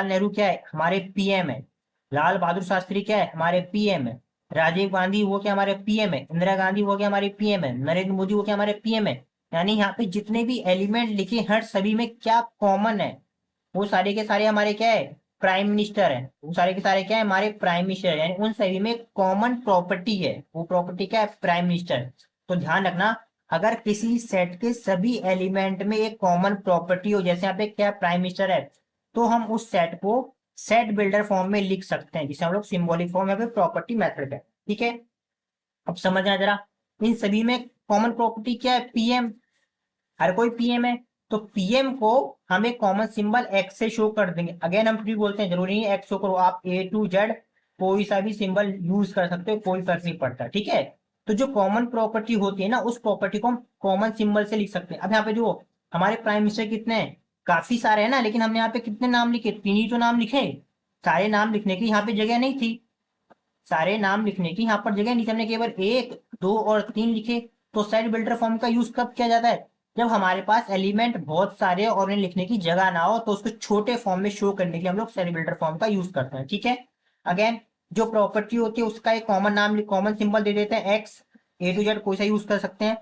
नेहरू क्या है, हमारे पीएम है। लाल बहादुर शास्त्री क्या है, हमारे पीएम है। राजीव गांधी वो क्या, हमारे पीएम है। इंदिरा गांधी वो क्या, हमारे पीएम है। नरेंद्र मोदी वो क्या, हमारे पीएम है। यानी यहाँ पे जितने भी एलिमेंट लिखे हर सभी में क्या कॉमन है, वो सारे के सारे हमारे क्या है, प्राइम मिनिस्टर है। वो सारे के सारे क्या है, हमारे प्राइम मिनिस्टर है। यानी उन सभी में कॉमन प्रॉपर्टी है, वो प्रॉपर्टी क्या है, प्राइम मिनिस्टर। तो ध्यान रखना, अगर किसी सेट के सभी एलिमेंट में एक कॉमन प्रॉपर्टी हो, जैसे यहाँ पे क्या प्राइम मिनिस्टर है, तो हम उस सेट को सेट बिल्डर फॉर्म में लिख सकते हैं, जिसे हम लोग सिंबॉलिक फॉर्म या फिर प्रॉपर्टी मेथड है, ठीक है। अब समझना जरा, इन सभी में कॉमन प्रॉपर्टी क्या है, पीएम, हर कोई पीएम है। तो पीएम को हम एक कॉमन सिंबल एक्स से शो कर देंगे। अगेन हम भी बोलते हैं, जरूरी नहीं एक्स शो करो, आप ए टू जेड कोई सा भी सिंबल यूज कर सकते हो, कोई फर्क नहीं पड़ता, ठीक है। तो जो कॉमन प्रॉपर्टी होती है ना, उस प्रॉपर्टी को हम कॉमन सिंबल से लिख सकते हैं। अब यहाँ पे जो हमारे प्राइम मिनिस्टर कितने हैं, काफी सारे हैं ना, लेकिन हमने यहाँ पे कितने नाम लिखे, 3 ही तो नाम लिखे। सारे नाम लिखने की यहाँ पे जगह नहीं थी, सारे नाम लिखने की यहाँ पर जगह नहीं थी, हमने केवल 1 2 और 3 लिखे। तो सेट बिल्डर फॉर्म का यूज कब किया जाता है, जब हमारे पास एलिमेंट बहुत सारे और उन्हें लिखने की जगह ना हो, तो उसको छोटे फॉर्म में शो करने के लिए हम लोग सेट बिल्डर फॉर्म का यूज करते हैं, ठीक है। अगेन जो प्रॉपर्टी होती है उसका एक कॉमन नाम, कॉमन सिंबल दे देते हैं एक्स, ए टू जेड कोई सा यूज कर सकते हैं।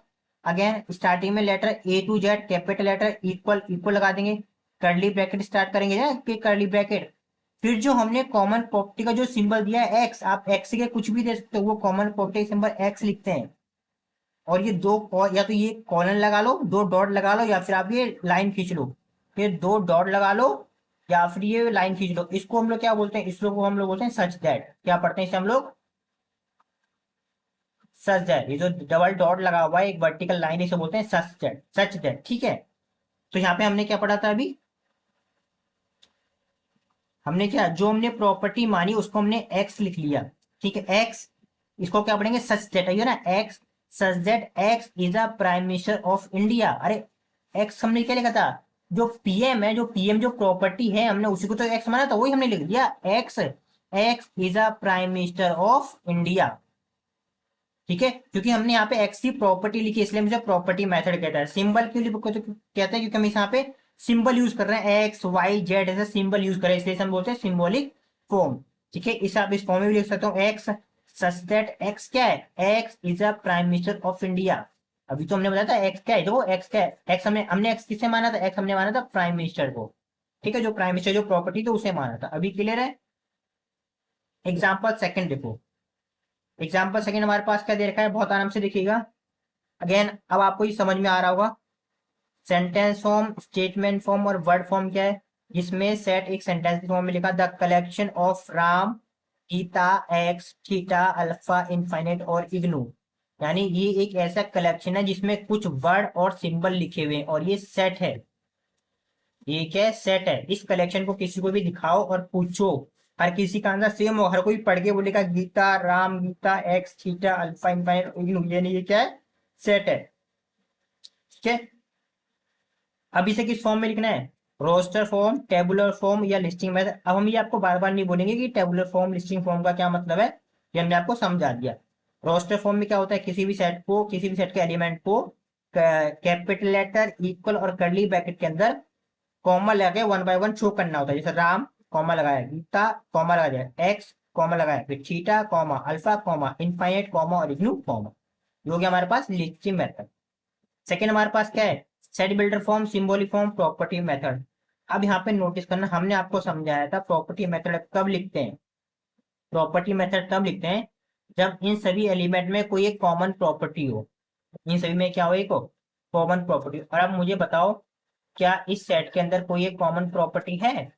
अगेन स्टार्टिंग में letter A to Z capital letter equal equal लगा देंगे, करली ब्रैकेट स्टार्ट करेंगे ना, करली ब्रैकेट। फिर जो हमने कॉमन प्रॉपर्टी का जो सिंबल दिया है एक्स, आप एक्स के कुछ भी दे सकते हो, वो कॉमन प्रॉपर्टी सिंबल एक्स लिखते हैं। और ये दो या तो ये कॉलन लगा लो, दो डॉट लगा लो, या फिर आप ये लाइन खींच लो, फिर दो डॉट लगा लो या फिर ये लाइन खींच लो। इसको हम लोग क्या बोलते हैं, इस लोग को हम लोग बोलते हैं सच दैट। क्या पढ़ते हैं इसे हम लोग, सच दैट। ये जो डबल डॉट लगा हुआ है, एक वर्टिकल लाइन, इसे बोलते हैं सच दैट, सच दैट। ठीक है, तो यहाँ पे हमने क्या पढ़ा था अभी, हमने क्या, जो हमने प्रॉपर्टी मानी उसको हमने एक्स लिख लिया। ठीक है, एक्स, इसको क्या पढ़ेंगे, सच दैट है ना, x, such that x is a prime minister of India. अरे एक्स हमने क्या लिखा था, जो पीएम है, जो पीएम जो प्रॉपर्टी है, हमने उसी को तो एक्स माना था, वही हमने लिख दिया x, x is a prime minister of India. ठीक है, क्योंकि हमने यहाँ पे एक्स की प्रॉपर्टी लिखी, इसलिए मुझे प्रॉपर्टी मेथड कहता है। सिंबल क्यों कहता है, क्योंकि हम यहाँ पे सिंबल यूज कर रहे हैं, एक्स वाई जेड ऐसे सिंबल यूज कर रहे हैं, इसलिए हम बोलते हैं सिंबॉलिक फॉर्म। ठीक है, इस आप इस फॉर्म में भी लिख सकते हो, एक्स सच दैट, एक्स क्या है, x is a prime minister of India. अभी तो हमने बताया था एक्स क्या है, देखो एक्स क्या है, एक्स हमने हमने एक्स किसे माना था, एक्स हमने माना था प्राइम मिनिस्टर को। ठीक है, जो प्राइम मिनिस्टर जो प्रॉपर्टी तो उसे माना था। अभी क्लियर है। एग्जाम्पल सेकंड देखो, एग्जाम्पल सेकंड हमारे पास क्या दे रखा है, बहुत आराम से देखिएगा। अगेन अब आपको ये समझ में आ रहा होगा, सेंटेंस फॉर्म, स्टेटमेंट फॉर्म और वर्ड फॉर्म क्या है। जिसमें सेट एक सेंटेंस के फॉर्म में लिखा, the collection of Ram, Geeta, x, theta, alpha, infinite और इग्नू। यानी ये एक ऐसा कलेक्शन है जिसमें कुछ वर्ड और सिंबल लिखे हुए हैं, और ये सेट है। ये क्या है, सेट है। इस कलेक्शन को किसी को भी दिखाओ और पूछो, हर किसी का आंसर सेम हो, हर कोई पढ़ के बोलेगा Geeta, Ram, Geeta, x, theta, alpha, infinite, IGNOU. ये नहीं, ये क्या है, सेट है। ठीक है, अब इसे किस फॉर्म में लिखना है, रोस्टर फॉर्म, टेबुलर फॉर्म या लिस्टिंग मेथड। अब हम ये आपको बार बार नहीं बोलेंगे कि टेबुलर फॉर्म लिस्टिंग फॉर्म का क्या मतलब है, ये हमने आपको समझा दिया। रोस्टर फॉर्म में क्या होता है, किसी भी सेट को, किसी भी सेट के एलिमेंट को कैपिटल लेटर, इक्वल और कर्ली ब्रैकेट के अंदर कॉमा लगा के वन बाय वन शो करना होता है। जैसे राम कॉमा लगाया, गीता कॉमा लगा दिया, एक्स कॉमा लगाया, फिर theta comma, alpha comma, infinite comma और इग्नू कॉमा। ये हो गया हमारे पास लिस्टिंग मेथड। सेकेंड हमारे पास क्या है, set builder form, symbolic form, property method. अब यहाँ पे नोटिस करना, हमने आपको समझाया था प्रॉपर्टी मेथड कब लिखते हैं। प्रॉपर्टी मेथड तब लिखते हैं जब इन सभी एलिमेंट में कोई एक कॉमन प्रॉपर्टी हो। इन सभी में क्या हो, एक कॉमन प्रॉपर्टी। और अब मुझे बताओ, क्या इस सेट के अंदर कोई एक कॉमन प्रॉपर्टी है,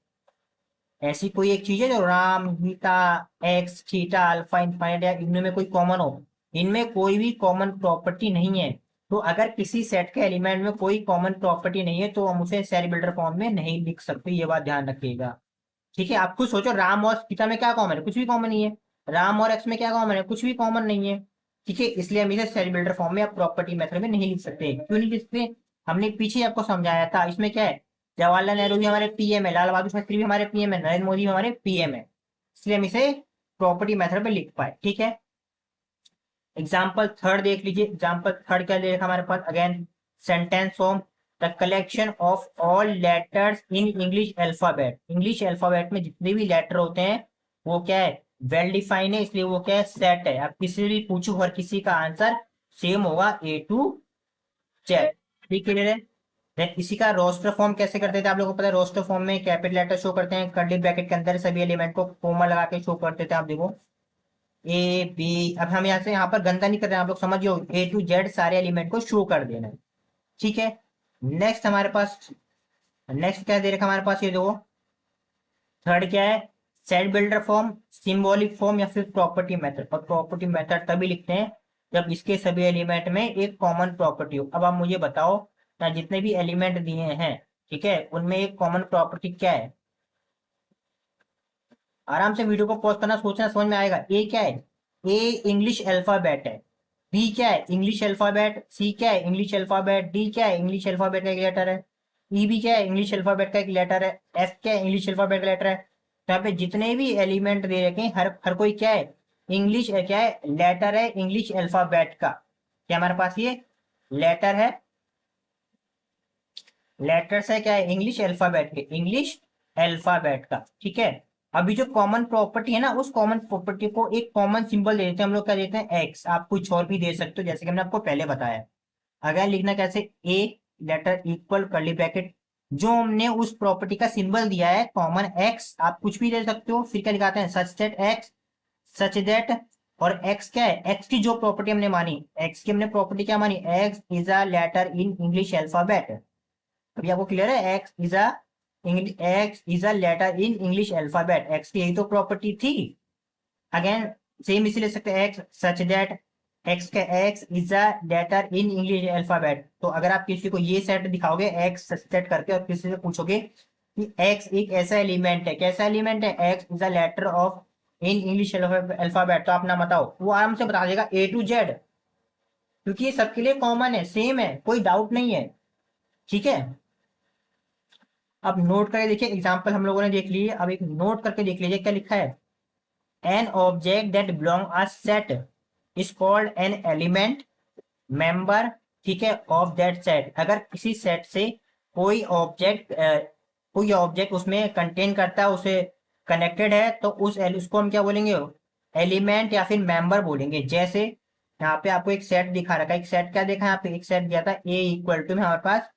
ऐसी कोई एक चीज है जो Ram, Geeta, x, theta, alpha, infinite या इनमें में कोई कॉमन हो। इनमें कोई भी कॉमन प्रॉपर्टी नहीं है। तो अगर किसी सेट के एलिमेंट में कोई कॉमन प्रॉपर्टी नहीं है तो हम उसे सेट बिल्डर फॉर्म में नहीं लिख सकते, ये बात ध्यान रखिएगा। ठीक है, आप खुद सोचो, राम और गीता में क्या कॉमन है, कुछ भी कॉमन नहीं है। राम और एक्स में क्या कॉमन है, कुछ भी कॉमन नहीं है। ठीक है, इसलिए हम इसे सेट बिल्डर फॉर्म में या प्रॉपर्टी मेथड में नहीं लिख सकते। क्यों नहीं लिख सकते, हमने पीछे आपको समझाया था। इसमें क्या है, जवाहरलाल नेहरू भी हमारे पीएम है, लाल बहादुर शास्त्री भी हमारे पीएम है, नरेंद्र मोदी भी हमारे पीएम है, इसलिए हम इसे प्रॉपर्टी मेथड में लिख पाए। ठीक है, एग्जाम्पल थर्ड देख लीजिए। एग्जाम्पल थर्ड क्या देखा हमारे पास, again sentence form, the collection of all letters in English alphabet. English alphabet में जितने भी लेटर होते हैं वो क्या है, वेल डिफाइन है, इसलिए वो क्या है, सेट है। अब किसी भी पूछो, हर किसी का आंसर सेम होगा, ए टू जेड। ठीक है, देन इसी का रोस्टर फॉर्म कैसे करते थे, आप लोगों को पता है। रोस्टर फॉर्म में कैपिटल लेटर शो करते हैं, कर्ली ब्रैकेट के अंदर सभी एलिमेंट को कोमा लगा के शो करते थे। आप देखो ए बी, अब हम यहाँ से यहाँ पर गंदा नहीं कर रहे हैं, आप लोग समझिए, ए टू जेड सारे एलिमेंट को शो कर देना है। ठीक है, नेक्स्ट हमारे पास, नेक्स्ट क्या दे रखा हमारे पास, ये देखो थर्ड क्या है, set builder form, symbolic form या फिर प्रॉपर्टी मेथड। और प्रॉपर्टी मेथड तभी लिखते हैं जब इसके सभी एलिमेंट में एक कॉमन प्रॉपर्टी हो। अब आप मुझे बताओ, ना जितने भी एलिमेंट दिए हैं, ठीक है, उनमें एक कॉमन प्रॉपर्टी क्या है। आराम से वीडियो को पॉज करना, सोचना, समझ में आएगा। ए क्या है, ए इंग्लिश अल्फाबेट है। बी क्या है, इंग्लिश अल्फाबेट। सी क्या है, इंग्लिश अल्फाबेट। डी क्या है, इंग्लिश अल्फाबेट का एक लेटर है। ई भी क्या है, इंग्लिश अल्फाबेट का एक लेटर है। एफ क्या है, इंग्लिश अल्फाबेट का लेटर है। तो यहाँ पे जितने भी एलिमेंट दे रखे हैं, हर हर कोई क्या है, इंग्लिश क्या है, लेटर है इंग्लिश अल्फाबेट का। क्या हमारे पास ये लेटर है, लेटर्स है, क्या है, इंग्लिश अल्फाबेट के, इंग्लिश अल्फाबेट का। ठीक है, अभी जो कॉमन प्रॉपर्टी है ना, उस कॉमन प्रॉपर्टी को एक कॉमन सिंबल दे देते हैं हम लोग, क्या देते हैं, एक्स। आप कुछ और भी दे सकते हो, जैसे कि हमने आपको पहले बताया। अगर लिखना कैसे, A letter equal curly bracket, जो हमने उस प्रॉपर्टी का सिंबल दिया है कॉमन एक्स, आप कुछ भी दे सकते हो। फिर क्या लिखाते हैं, सच दैट एक्स, सच दैट और एक्स क्या है, एक्स की जो प्रॉपर्टी हमने मानी, एक्स की हमने प्रॉपर्टी क्या मानी, x is a letter in English alphabet. अभी आपको क्लियर है, x is a letter in English alphabet, x की यही तो प्रॉपर्टी थी। अगेन सेम इसी ले सकते हैं, x such that x is a letter in English alphabet. तो अगर आप किसी को ये सेट दिखाओगे एक्स सच दैट करके और किसी से पूछोगे कि एक्स एक ऐसा एलिमेंट है, कैसा एलिमेंट है, x is a letter of in English alphabet, तो आप ना बताओ, वो आराम से बता देगा ए टू जेड, क्योंकि ये सबके लिए कॉमन है, सेम है, कोई डाउट नहीं है। ठीक है, अब नोट करके देखिए, एग्जाम्पल हम लोगों ने देख लिए, अब एक नोट करके देख लीजिए क्या लिखा है। An object that belong a set is called an element member, ठीक है, ऑफ दैट सेट। अगर किसी सेट से कोई ऑब्जेक्ट उसमें कंटेन करता है, उसे कनेक्टेड है, तो उसको हम क्या बोलेंगे, एलिमेंट या फिर मेंबर बोलेंगे। जैसे यहाँ पे आपको एक सेट दिखा रखा है, एक सेट क्या देखा है, यहाँ पे एक सेट दिया था ए इक्वल टू में हमारे पास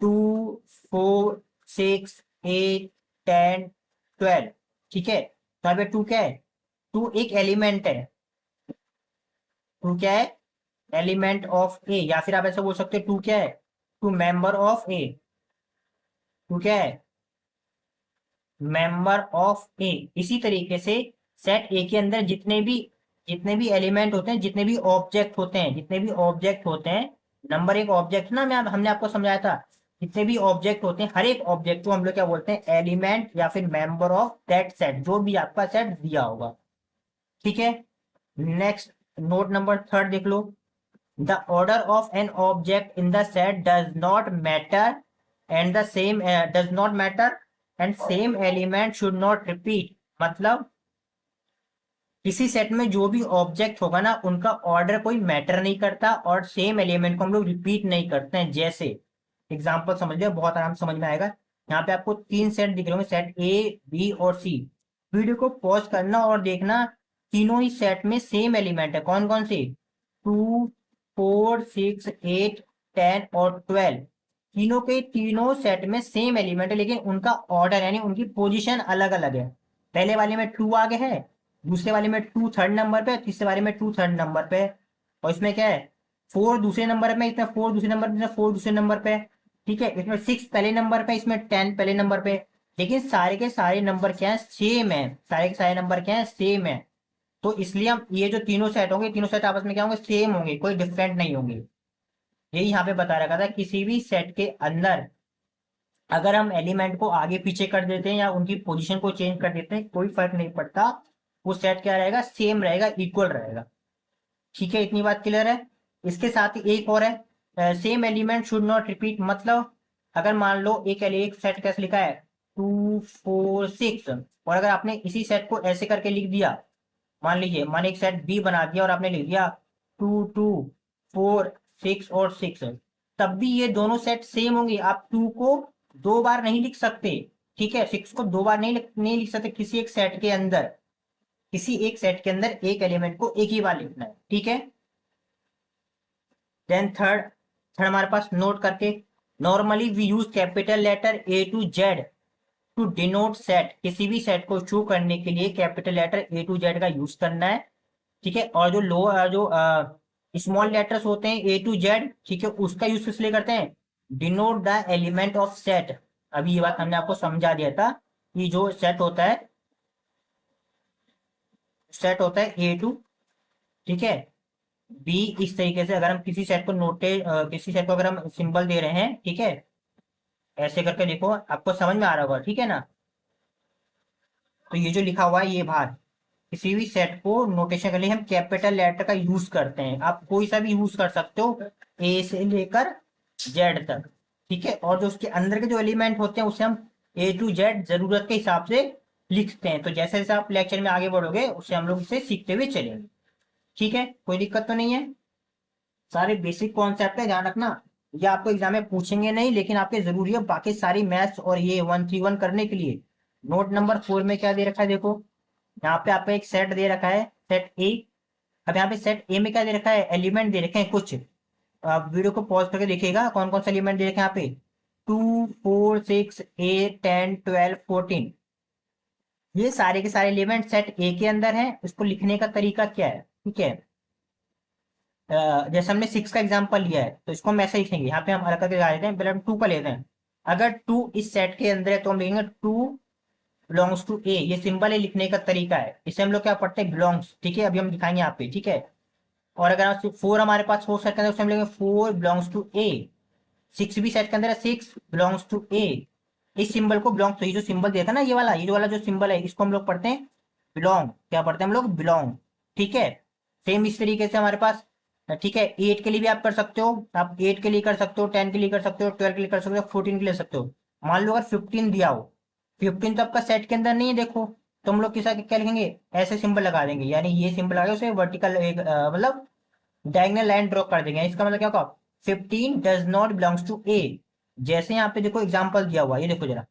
2 4 6 8 10 12, ठीक है, तो यहाँ पे टू क्या है, टू एक एलिमेंट है, टू क्या है, एलिमेंट ऑफ ए, या फिर आप ऐसे बोल सकते हो टू क्या है, two member of A, two क्या है, मेंबर ऑफ ए। इसी तरीके से सेट ए के अंदर जितने भी एलिमेंट होते हैं, जितने भी ऑब्जेक्ट होते हैं, नंबर एक ऑब्जेक्ट ना, हमने आपको समझाया था, जितने भी ऑब्जेक्ट होते हैं, हर एक ऑब्जेक्ट को हम लोग क्या बोलते हैं, एलिमेंट या फिर मेंबर ऑफ दैट सेट, जो भी आपका सेट दिया होगा। ठीक है, नेक्स्ट नोट नंबर थर्ड देख लो। The order of an object in the set does not matter and same element should not repeat। मतलब किसी सेट में जो भी ऑब्जेक्ट होगा ना, उनका ऑर्डर कोई मैटर नहीं करता और सेम एलिमेंट को हम लोग रिपीट नहीं करते हैं। जैसे एग्जांपल समझ लिया, बहुत आराम से समझ में आएगा। यहाँ पे आपको 3 सेट दिख रहे होंगे, सेट ए बी और सी। वीडियो को पॉज करना और देखना, तीनों ही सेट में सेम एलिमेंट है। कौन कौन से, 2 4 6 8 10 और 12, तीनों के तीनों सेट में सेम एलिमेंट है, लेकिन उनका ऑर्डर यानी उनकी पोजीशन अलग अलग है। पहले वाले में 2 आगे है, दूसरे वाले में 2 थर्ड नंबर पे, तीसरे वाले में 2 थर्ड नंबर पे, और इसमें क्या है, 4 दूसरे नंबर में, इसमें 4 दूसरे नंबर पे, 4 दूसरे नंबर पे। ठीक है, इसमें 6 पहले नंबर पे, इसमें 10 पहले नंबर पे, लेकिन सारे के सारे नंबर क्या है, सेम है, सारे के सारे नंबर क्या है, सेम है। तो इसलिए हम ये जो तीनों सेट होंगे, तीनों सेट आपस में क्या होंगे, सेम होंगे, कोई डिफरेंट नहीं होंगे। यही यहाँ पे बता रखा था, किसी भी सेट के अंदर अगर हम एलिमेंट को आगे पीछे कर देते हैं या उनकी पोजीशन को चेंज कर देते हैं, कोई फर्क नहीं पड़ता, वो सेट क्या रहेगा, सेम रहेगा, इक्वल रहेगा। ठीक है, इतनी बात क्लियर है। इसके साथ ही एक और है, same element should not repeat. मतलब अगर मान लो एक सेट कैसे लिखा है, 2 4 6, और अगर आपने इसी सेट को ऐसे करके लिख दिया, मान लीजिए, मान एक सेट बी बना दिया और आपने लिख दिया 2 2 4 6 और 6, तब भी ये दोनों सेट सेम होंगे। आप 2 को 2 बार नहीं लिख सकते, ठीक है, 6 को 2 बार नहीं लिख सकते किसी एक सेट के अंदर। किसी एक सेट के अंदर एक एलिमेंट को एक ही बार लिखना है। ठीक है, देन थर्ड थर्ड हमारे पास नोट करके, normally we use capital letter A to Z to denote set. किसी भी सेट को शो करने के लिए capital letter A to Z का यूज करना है। ठीक है, और जो स्मॉल लेटर्स होते हैं ए टू जेड, ठीक है, उसका यूज किस लिए करते हैं, denote the element of set. अभी ये बात हमने आपको समझा दिया था कि जो सेट होता है ए टू, ठीक है, बी, इस तरीके से अगर हम किसी सेट को अगर हम सिंबल दे रहे हैं, ठीक है, ऐसे करके देखो, आपको समझ में आ रहा होगा, ठीक है ना। तो ये जो लिखा हुआ है ये बाहर, किसी भी सेट को नोटेशन के लिए हम कैपिटल लेटर का यूज करते हैं। आप कोई सा भी यूज कर सकते हो, ए से लेकर जेड तक। ठीक है, और जो उसके अंदर के जो एलिमेंट होते हैं उसे हम ए टू जेड जरूरत के हिसाब से लिखते हैं। तो जैसे जैसे आप लेक्चर में आगे बढ़ोगे, उससे हम लोग इसे सीखते हुए चलेंगे। ठीक है, कोई दिक्कत तो नहीं है, सारे बेसिक कॉन्सेप्ट है, ध्यान रखना। ये आपको एग्जाम में पूछेंगे नहीं, लेकिन आपके जरूरी है बाकी सारी मैथ्स और ये 131 करने के लिए। नोट नंबर 4 में क्या दे रखा है देखो, यहाँ पे आपको एक सेट दे रखा है, सेट ए। अब यहाँ पे सेट ए में क्या दे रखा है, एलिमेंट दे रखे हैं कुछ। आप वीडियो को पॉज करके देखिएगा कौन कौन से एलिमेंट दे रखे हैं यहाँ पे, 2 4 6 8 10 12 14। ये सारे के सारे एलिमेंट सेट ए के अंदर हैं। इसको लिखने का तरीका क्या है, ठीक है। जैसे हमने 6 का एग्जांपल लिया है तो इसको हम ऐसे लिखेंगे, यहाँ पे हम अलग करके लगा देते हैं, पहले हम 2 का लेते हैं। अगर 2 इस सेट के अंदर है तो हम लिखेंगे 2 बिलोंग्स टू ए। ये सिंबल है, लिखने का तरीका है। इसे हम लोग क्या पढ़ते हैं, बिलोंग्स, ठीक है। अभी हम दिखाएंगे यहाँ पे, ठीक है। और अगर 4 हमारे पास 4 सेट के अंदर, उसे हम लेंगे 4 बिलोंग्स टू ए। 6 भी सेट के अंदर है, 6 बिलोंग्स टू ए। इस सिंबल को बिलोंग, तो ये जो सिंबल दिया था ना, ये वाला जो सिंबल है, इसको हम लोग पढ़ते हैं बिलोंग। क्या पढ़ते हैं हम लोग, बिलोंग, ठीक है। सेम इस तरीके से हमारे पास, ठीक है, 8 के लिए भी आप कर सकते हो। आप 8 के लिए कर सकते हो, 10 के लिए कर सकते हो, 12 के लिए कर सकते हो, 14 के लिए कर सकते हो। मान लो अगर 15 दिया हो, 15 तो आपका सेट के अंदर नहीं है, देखो। तो हम लोग किसा क्या लिखेंगे, ऐसे सिंबल लगा देंगे, यानी ये सिंबल लगा के उसे वर्टिकल एक मतलब डायगोनल लाइन ड्रॉ कर देंगे। इसका मतलब क्या होगा, 15 डज नॉट बिलोंग्स टू ए। जैसे यहाँ पे देखो एग्जाम्पल दिया हुआ है, ये देखो जरा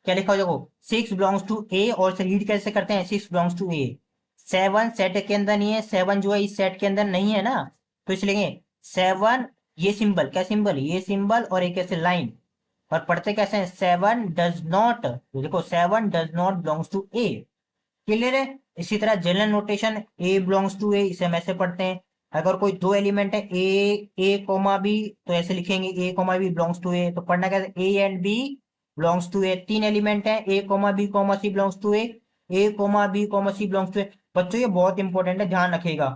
क्या लिखा हो, देखो 6 बिलोंग्स टू ए। और इसे रीड कैसे करते हैं, 6 बिलोंग्स टू ए। 7 सेट के अंदर नहीं है, 7 जो है इस सेट के अंदर नहीं है ना, तो इसलिए 7, ये सिंबल, क्या सिंबल, ये सिंबल और एक ऐसे लाइन। और पढ़ते कैसे हैं, 7 डज नॉट, देखो 7 does not belongs to A. Clear है। इसी तरह general notation, A belongs to A, इसे हम ऐसे पढ़ते हैं। अगर कोई दो एलिमेंट है, ए कोमा बी, तो ऐसे लिखेंगे A comma B belongs to A. तो पढ़ना कैसे, A and B belongs to A. 3 element है, A comma B comma C belongs to A comma B comma C belongs to A. बच्चों ये बहुत इंपॉर्टेंट है, ध्यान रखिएगा।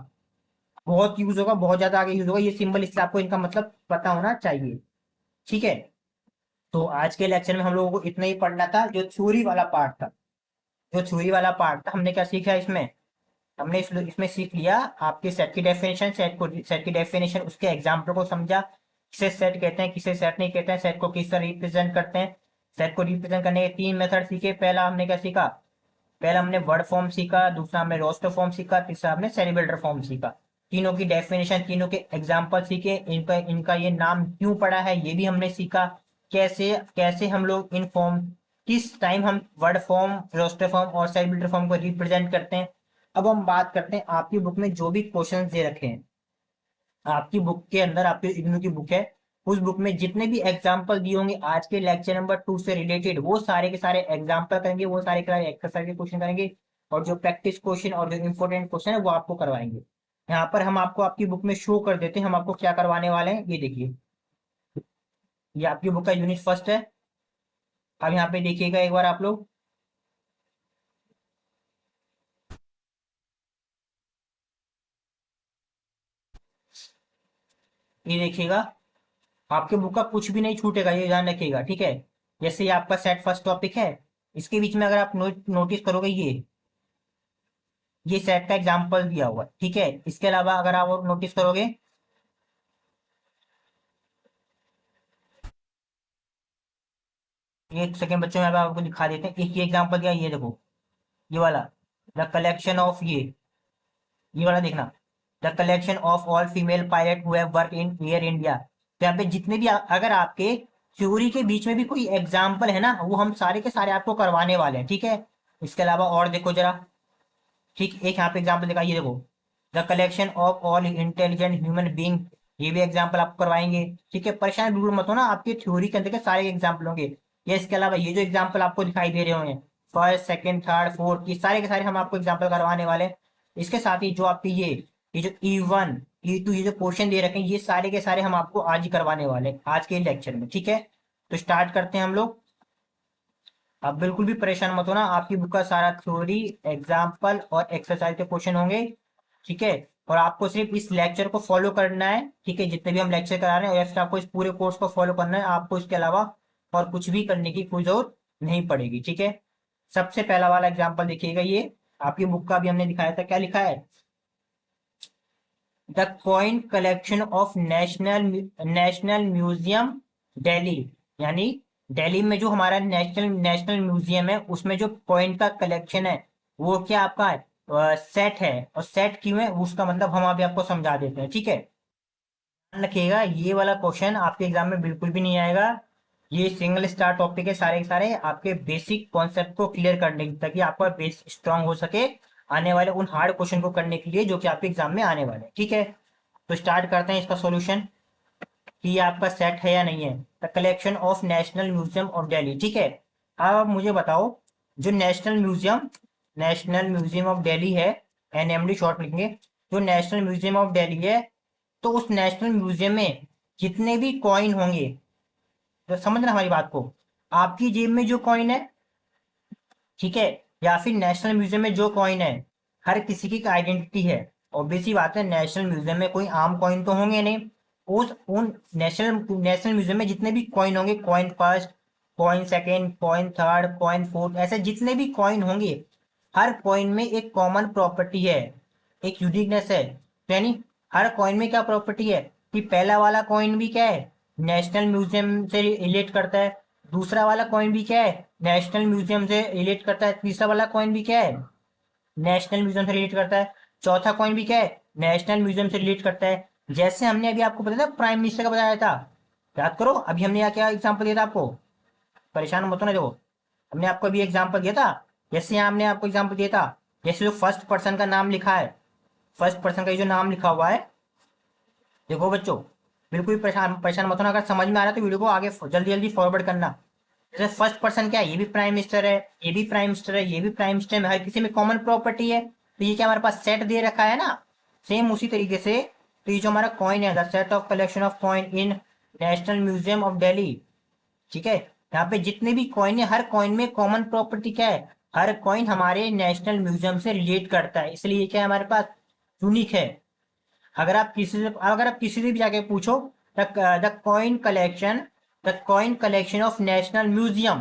बहुत यूज होगा, बहुत ज्यादा आगे यूज होगा ये सिंबल, इसलिए आपको इनका मतलब पता होना चाहिए, ठीक है। तो आज के लेक्चर में हम लोगों को इतना ही पढ़ना था, जो थ्योरी वाला पार्ट था। जो थ्योरी वाला पार्ट था, हमने क्या सीखा इसमें, हमने इसमें सीख लिया आपके सेट की डेफिनेशन, सेट की डेफिनेशन, उसके एग्जाम्पल को समझा, किसे सेट कहते हैं, किसे सेट नहीं कहते हैं, सेट को किस तरह रिप्रेजेंट करते हैं। सेट को रिप्रेजेंट करने के 3 मेथड सीखे। पहला हमने क्या सीखा, पहला हमने वर्ड फॉर्म सीखा, दूसरा हमने रोस्टर फॉर्म सीखा, तीसरा हमने सेरिबेल्टर फॉर्म सीखा। तीनों की डेफिनेशन, तीनों के एग्जाम्पल सीखे, इनका इनका ये नाम क्यों पड़ा है ये भी हमने सीखा। कैसे कैसे हम लोग इन फॉर्म, किस टाइम हम वर्ड फॉर्म, रोस्टर फॉर्म और सेरिबेल्टर फॉर्म को रिप्रेजेंट करते हैं। अब हम बात करते हैं आपकी बुक में जो भी क्वेश्चन दे रखे हैं। आपकी बुक के अंदर, आपकी इग्नू की बुक है, उस बुक में जितने भी एग्जाम्पल दिए होंगे आज के लेक्चर नंबर 2 से रिलेटेड, वो सारे के सारे एग्जाम्पल करेंगे, वो सारे के सारे एक्सरसाइज के क्वेश्चन करेंगे। और जो प्रैक्टिस क्वेश्चन और जो इंपॉर्टेंट क्वेश्चन है वो आपको करवाएंगे। यहाँ पर हम आपको आपकी बुक में शो कर देते हैं हम आपको क्या करवाने वाले हैं। ये देखिए, ये आपकी बुक का यूनिट फर्स्ट है। अब यहाँ पे देखिएगा एक बार आप लोग, ये देखिएगा, आपके बुक का कुछ भी नहीं छूटेगा, ये ध्यान रखिएगा, ठीक है। जैसे ये आपका सेट फर्स्ट टॉपिक है, इसके बीच में अगर आप नोटिस करोगे, ये सेट का एग्जांपल दिया हुआ है, ठीक है। इसके अलावा अगर आप और नोटिस करोगे, एक सेकंड बच्चों, यहाँ पे आपको दिखा देते हैं। एक ये एग्जांपल दिया, ये देखो, ये वाला, द कलेक्शन ऑफ, ये वाला देखना, the collection of all female pilot who have work in Air India. तो यहाँ पे जितने भी अगर आपके थ्योरी के बीच में भी कोई एग्जाम्पल है ना, वो हम सारे के सारे आपको करवाने वाले हैं, ठीक है। इसके अलावा और देखो जरा, ठीक, एक यहाँ पे एग्जाम्पल देखा, ये देखो, the collection of all intelligent human being, ये भी एग्जाम्पल आपको करवाएंगे, ठीक है। परेशान बिल्कुल मत हो ना, आपके थ्योरी के अंदर के सारे एग्जाम्पल होंगे। ये इसके अलावा ये जो एग्जाम्पल आपको दिखाई दे रहे होंगे, फर्स्ट सेकंड थर्ड फोर्थ, ये सारे के सारे हम आपको एग्जाम्पल करवाने वाले हैं। इसके साथ ही जो आपकी ये जो E1 E2 ये जो क्वेश्चन दे रखे हैं, ये सारे के सारे हम आपको आज ही करवाने वाले हैं, आज के लेक्चर में, ठीक है। तो स्टार्ट करते हैं हम लोग। आप बिल्कुल भी परेशान मत होना, आपकी बुक का सारा थ्योरी, एग्जाम्पल और एक्सरसाइज के क्वेश्चन होंगे, ठीक है। और आपको सिर्फ इस लेक्चर को फॉलो करना है, ठीक है, जितने भी हम लेक्चर करा रहे हैं, और आपको इस पूरे कोर्स को फॉलो करना है। आपको इसके अलावा और कुछ भी करने की कोई जरूरत नहीं पड़ेगी, ठीक है। सबसे पहला वाला एग्जाम्पल देखिएगा, ये आपकी बुक का भी हमने दिखाया था, क्या लिखा है, the coin collection of national national museum Delhi. यानी दिल्ली में जो हमारा नेशनल नेशनल म्यूजियम है, उसमें जो कॉइन का कलेक्शन है, वो क्या आपका है, सेट है। और सेट क्यों है उसका मतलब हम अभी आपको समझा देते हैं, ठीक है। ध्यान रखिएगा, ये वाला क्वेश्चन आपके एग्जाम में बिल्कुल भी नहीं आएगा। ये सिंगल स्टार टॉपिक है, सारे के सारे आपके बेसिक कॉन्सेप्ट को क्लियर करने की, ताकि आपका बेस स्ट्रांग हो सके आने वाले उन हार्ड क्वेश्चन को करने के लिए जो कि आपके एग्जाम में आने वाले हैं, ठीक है। तो स्टार्ट करते हैं इसका सॉल्यूशन, कि ये आपका सेट है या नहीं है। The collection of national museum of Delhi, ठीक है। अब आप मुझे बताओ, जो नेशनल म्यूजियम ऑफ दिल्ली है, एनएमडी शॉर्ट में लिखेंगे, जो नेशनल म्यूजियम ऑफ दिल्ली है, तो उस नेशनल म्यूजियम में जितने भी कॉइन होंगे, तो समझना हमारी बात को, आपकी जेब में जो कॉइन है, ठीक है, या फिर नेशनल म्यूजियम में जो कॉइन है, हर किसी की आइडेंटिटी है। ऑब्वियसली बात है, नेशनल म्यूजियम में कोई आम कॉइन तो होंगे नहीं। उन नेशनल म्यूजियम में जितने भी कॉइन होंगे, coin first, coin second, coin third, coin fourth, ऐसे जितने भी कॉइन होंगे, हर कॉइन में एक कॉमन प्रॉपर्टी है, एक यूनिकनेस है। यानी हर कॉइन में क्या प्रॉपर्टी है कि पहला वाला कॉइन भी क्या है, नेशनल म्यूजियम से रिलेट करता है, दूसरा वाला कॉइन भी क्या है, नेशनल म्यूजियम से रिलेट करता है, तीसरा वाला कॉइन भी क्या है, नेशनल म्यूजियम से रिलेट करता है, चौथा कॉइन भी क्या है, नेशनल म्यूजियम से रिलेट करता है। जैसे हमने अभी आपको बताया था प्राइम मिनिस्टर का बताया था, याद करो, अभी हमने क्या एग्जाम्पल दिया था आपको, परेशान मत होना। देखो, हमने आपको अभी एग्जाम्पल दिया था, जैसे यहाँ हमने आपको एग्जाम्पल दिया था, जैसे जो फर्स्ट पर्सन का नाम लिखा है, फर्स्ट पर्सन का जो नाम लिखा हुआ है, देखो बच्चों, बिल्कुल भी परेशान परेशान मत होना, अगर समझ में आ रहा है तो वीडियो को आगे जल्दी जल्दी फॉरवर्ड करना। जैसे फर्स्ट पर्सन क्या है, ये भी प्राइम मिनिस्टर है, ये भी प्राइम मिनिस्टर है, ये भी प्राइम मिनिस्टर है, हर किसी में कॉमन प्रॉपर्टी है, तो ये क्या हमारे पास सेट दे रखा है ना। सेम उसी तरीके से, तो ये जो हमारा कॉइन है, the set of collection of coin in national museum of Delhi, ठीक है, यहाँ पे जितने भी कॉइन है, हर कॉइन में कॉमन प्रॉपर्टी क्या है, हर कॉइन हमारे नेशनल म्यूजियम से रिलेट करता है, इसलिए क्या है हमारे पास यूनिक है। अगर आप किसी से भी जाके पूछो, the coin collection of national museum,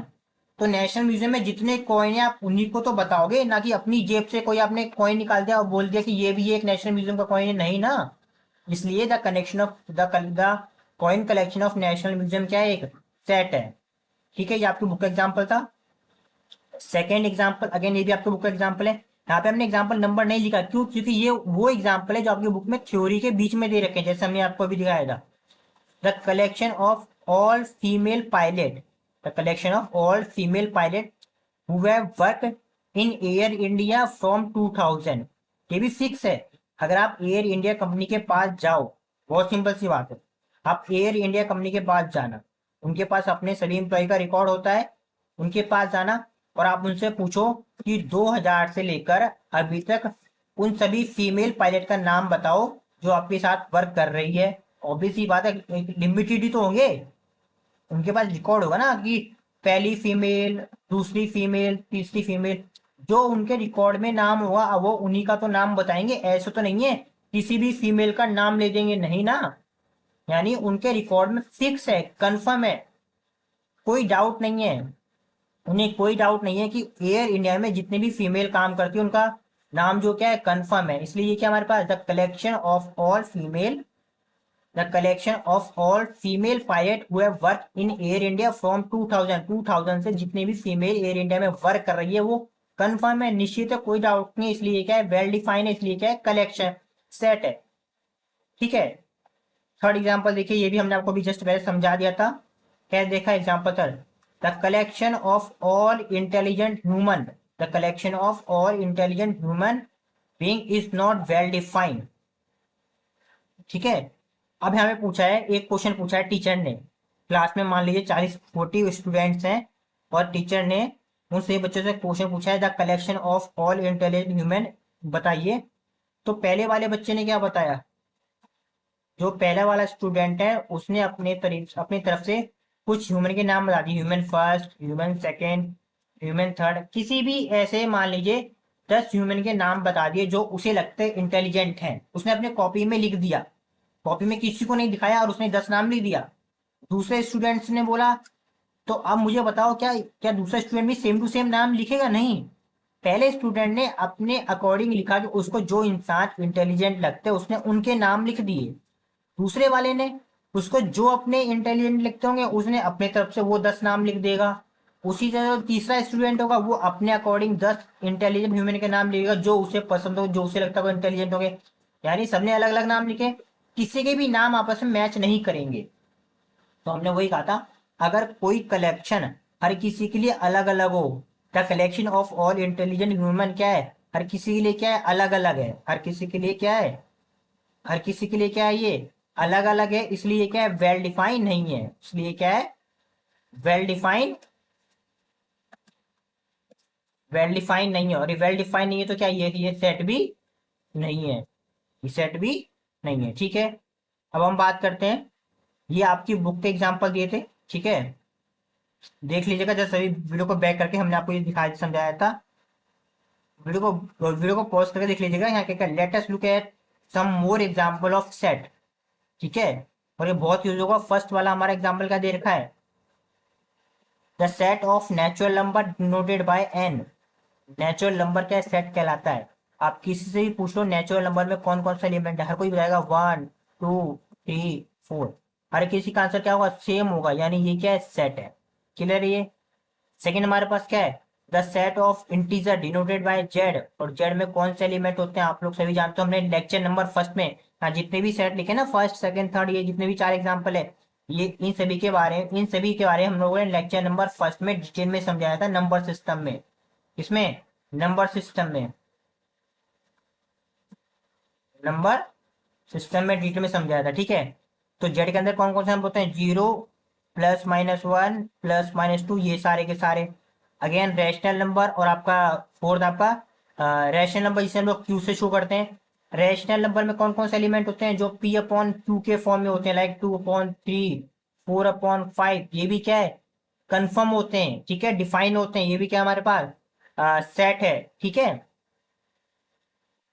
तो नेशनल म्यूजियम में जितने कॉइन है आप उन्हीं को तो बताओगे ना, कि अपनी जेब से कोई आपने कॉइन निकाल दिया और बोल दिया कि ये भी एक नेशनल म्यूजियम का कॉइन है, नहीं ना। इसलिए the coin collection of national museum क्या है, एक सेट है। ठीक है, ये आपकी बुक का एग्जाम्पल था। सेकेंड एग्जाम्पल, अगेन ये भी आपके बुक का एग्जाम्पल है, यहाँ पे हमने एग्जाम्पल नंबर नहीं लिखा, क्यों, क्योंकि ये वो एग्जाम्पल है जो आपकी बुक में थ्योरी के बीच में दे रखे हैं, जैसे हमने आपको अभी दिखाया था। The collection of all female pilot, the collection of all female pilot who have work in Air India from 2000, ये भी फिक्स है। अगर आप एयर इंडिया कंपनी के पास जाओ, बहुत सिंपल सी बात है, आप एयर इंडिया कंपनी के पास जाना, उनके पास अपने सभी एम्प्लॉय का रिकॉर्ड होता है, उनके पास जाना और आप उनसे पूछो कि 2000 से लेकर अभी तक उन सभी फीमेल पायलट का नाम बताओ जो आपके साथ वर्क कर रही है। ऑब्वियसली बात है, लिमिटेड ही तो होंगे, उनके पास रिकॉर्ड होगा ना कि पहली फीमेल, दूसरी फीमेल, तीसरी फीमेल, जो उनके रिकॉर्ड में नाम होगा अब वो उन्हीं का तो नाम बताएंगे, ऐसे तो नहीं है किसी भी फीमेल का नाम ले देंगे, नहीं ना। यानी उनके रिकॉर्ड में फिक्स है, कंफर्म है, कोई डाउट नहीं है, उन्हें कोई डाउट नहीं है कि एयर इंडिया में जितने भी फीमेल काम करती है उनका नाम जो क्या है, कंफर्म है। इसलिए ये क्या हमारे पास, the collection of all female, the collection of all female pilot who have work in Air India from 2000 से जितने भी फीमेल एयर इंडिया में वर्क कर रही है वो कंफर्म है, निश्चित है, कोई डाउट नहीं। इसलिए क्या है, वेल डिफाइन है, इसलिए क्या है, कलेक्शन सेट है। ठीक है, थर्ड एग्जाम्पल देखिए, ये भी हमने आपको भी जस्ट पहले समझा दिया था। क्या देखा example third, the collection of all intelligent human, the collection of all intelligent human being is not well defined. ठीक है, अब हमें पूछा है, एक क्वेश्चन पूछा है टीचर ने, क्लास में मान लीजिए 40 स्टूडेंट्स हैं और टीचर ने उनसे बच्चों से क्वेश्चन पूछा है, the collection of all intelligent human बताइए। तो पहले वाले बच्चे ने क्या बताया, जो पहला वाला स्टूडेंट है उसने अपनी तरफ से कुछ ह्यूमन के नाम बता दिए, human first, human second, human third, किसी भी ऐसे मान लीजिए 10 ह्यूमन के नाम बता दिए जो उसे लगते इंटेलिजेंट हैं, उसने अपने कॉपी में लिख दिया, कॉपी में किसी को नहीं दिखाया और उसने 10 नाम लिख दिया। दूसरे स्टूडेंट्स ने बोला, तो अब मुझे बताओ, क्या क्या दूसरा स्टूडेंट भी सेम टू सेम नाम लिखेगा, नहीं। पहले स्टूडेंट ने अपने अकॉर्डिंग लिखा कि उसको जो इंसान इंटेलिजेंट लगते हैं उसने उनके नाम लिख दिए, दूसरे वाले ने उसको जो अपने इंटेलिजेंट लिखते होंगे उसने अपने तरफ से वो 10 नाम लिख देगा। उसी तरह तीसरा स्टूडेंट होगा, वो अपने अकॉर्डिंग 10 इंटेलिजेंट ह्यूमन के नाम लिखेगा जो उसे पसंद हो, जो उसे लगता है वो इंटेलिजेंट होंगे। यानी सबने अलग अलग नाम लिखे, किसी के भी नाम आपस में मैच नहीं करेंगे। तो हमने वही कहा था, अगर कोई कलेक्शन हर किसी के लिए अलग अलग हो, the collection of all intelligent human क्या है, हर किसी के लिए क्या है, अलग अलग है, हर किसी के लिए क्या है, हर किसी के लिए क्या है, ये अलग अलग है, इसलिए क्या है, वेल डिफाइन नहीं है, इसलिए क्या है, वेल डिफाइन वेल डिफाइन नहीं है, और ये वेल डिफाइन नहीं है तो क्या ये सेट भी नहीं है, ये सेट भी नहीं है। ठीक है, अब हम बात करते हैं, ये आपकी बुक के एग्जाम्पल दिए थे। ठीक है, देख लीजिएगा, जैसे सभी वीडियो को बैक करके हमने आपको ये दिखाया समझाया था। वीडियो को पॉज करके देख लीजिएगा। यहाँ क्या, let us look at some more example of set. ठीक है, और ये बहुत यूज होगा। फर्स्ट वाला हमारा एग्जांपल क्या दे रखा है, the set of natural number denoted by N. Natural number क्या सेट कहलाता है। आप किसी से भी पूछ लो नेचुरल नंबर में कौन कौन सा एलिमेंट है, हर कोई बताएगा 1 2 3 4। हर किसी का आंसर क्या होगा, सेम होगा, यानी ये क्या है, सेट है। क्लियर है ये। सेकंड हमारे पास क्या है, the set of integer denoted by Z. और जेड में कौन से एलिमेंट होते हैं आप लोग सभी जानते हो, हमने लेक्चर नंबर फर्स्ट में, हाँ, जितने भी सेट लिखे ना, फर्स्ट सेकंड थर्ड, ये जितने भी चार एग्जांपल है, ये इन सभी के बारे में हम लोगों ने लेक्चर नंबर फर्स्ट में डिटेल में समझाया था, नंबर सिस्टम में। इसमें नंबर सिस्टम में, नंबर सिस्टम में डिटेल में समझाया था। ठीक है, तो जेड के अंदर कौन कौन से नंबर होते हैं, 0 +-1 +-2, ये सारे के सारे। अगेन रैशनल नंबर, और आपका फोर्थ आपका रैशनल नंबर जिसे हम लोग क्यू से शो करते हैं। रैशनल नंबर में कौन कौन से एलिमेंट होते हैं जो p/q के फॉर्म में होते हैं, लाइक 2/3, 4/5, ये भी क्या है, कंफर्म होते हैं। ठीक है, डिफाइन होते हैं, ये भी क्या हमारे पास सेट है। ठीक है,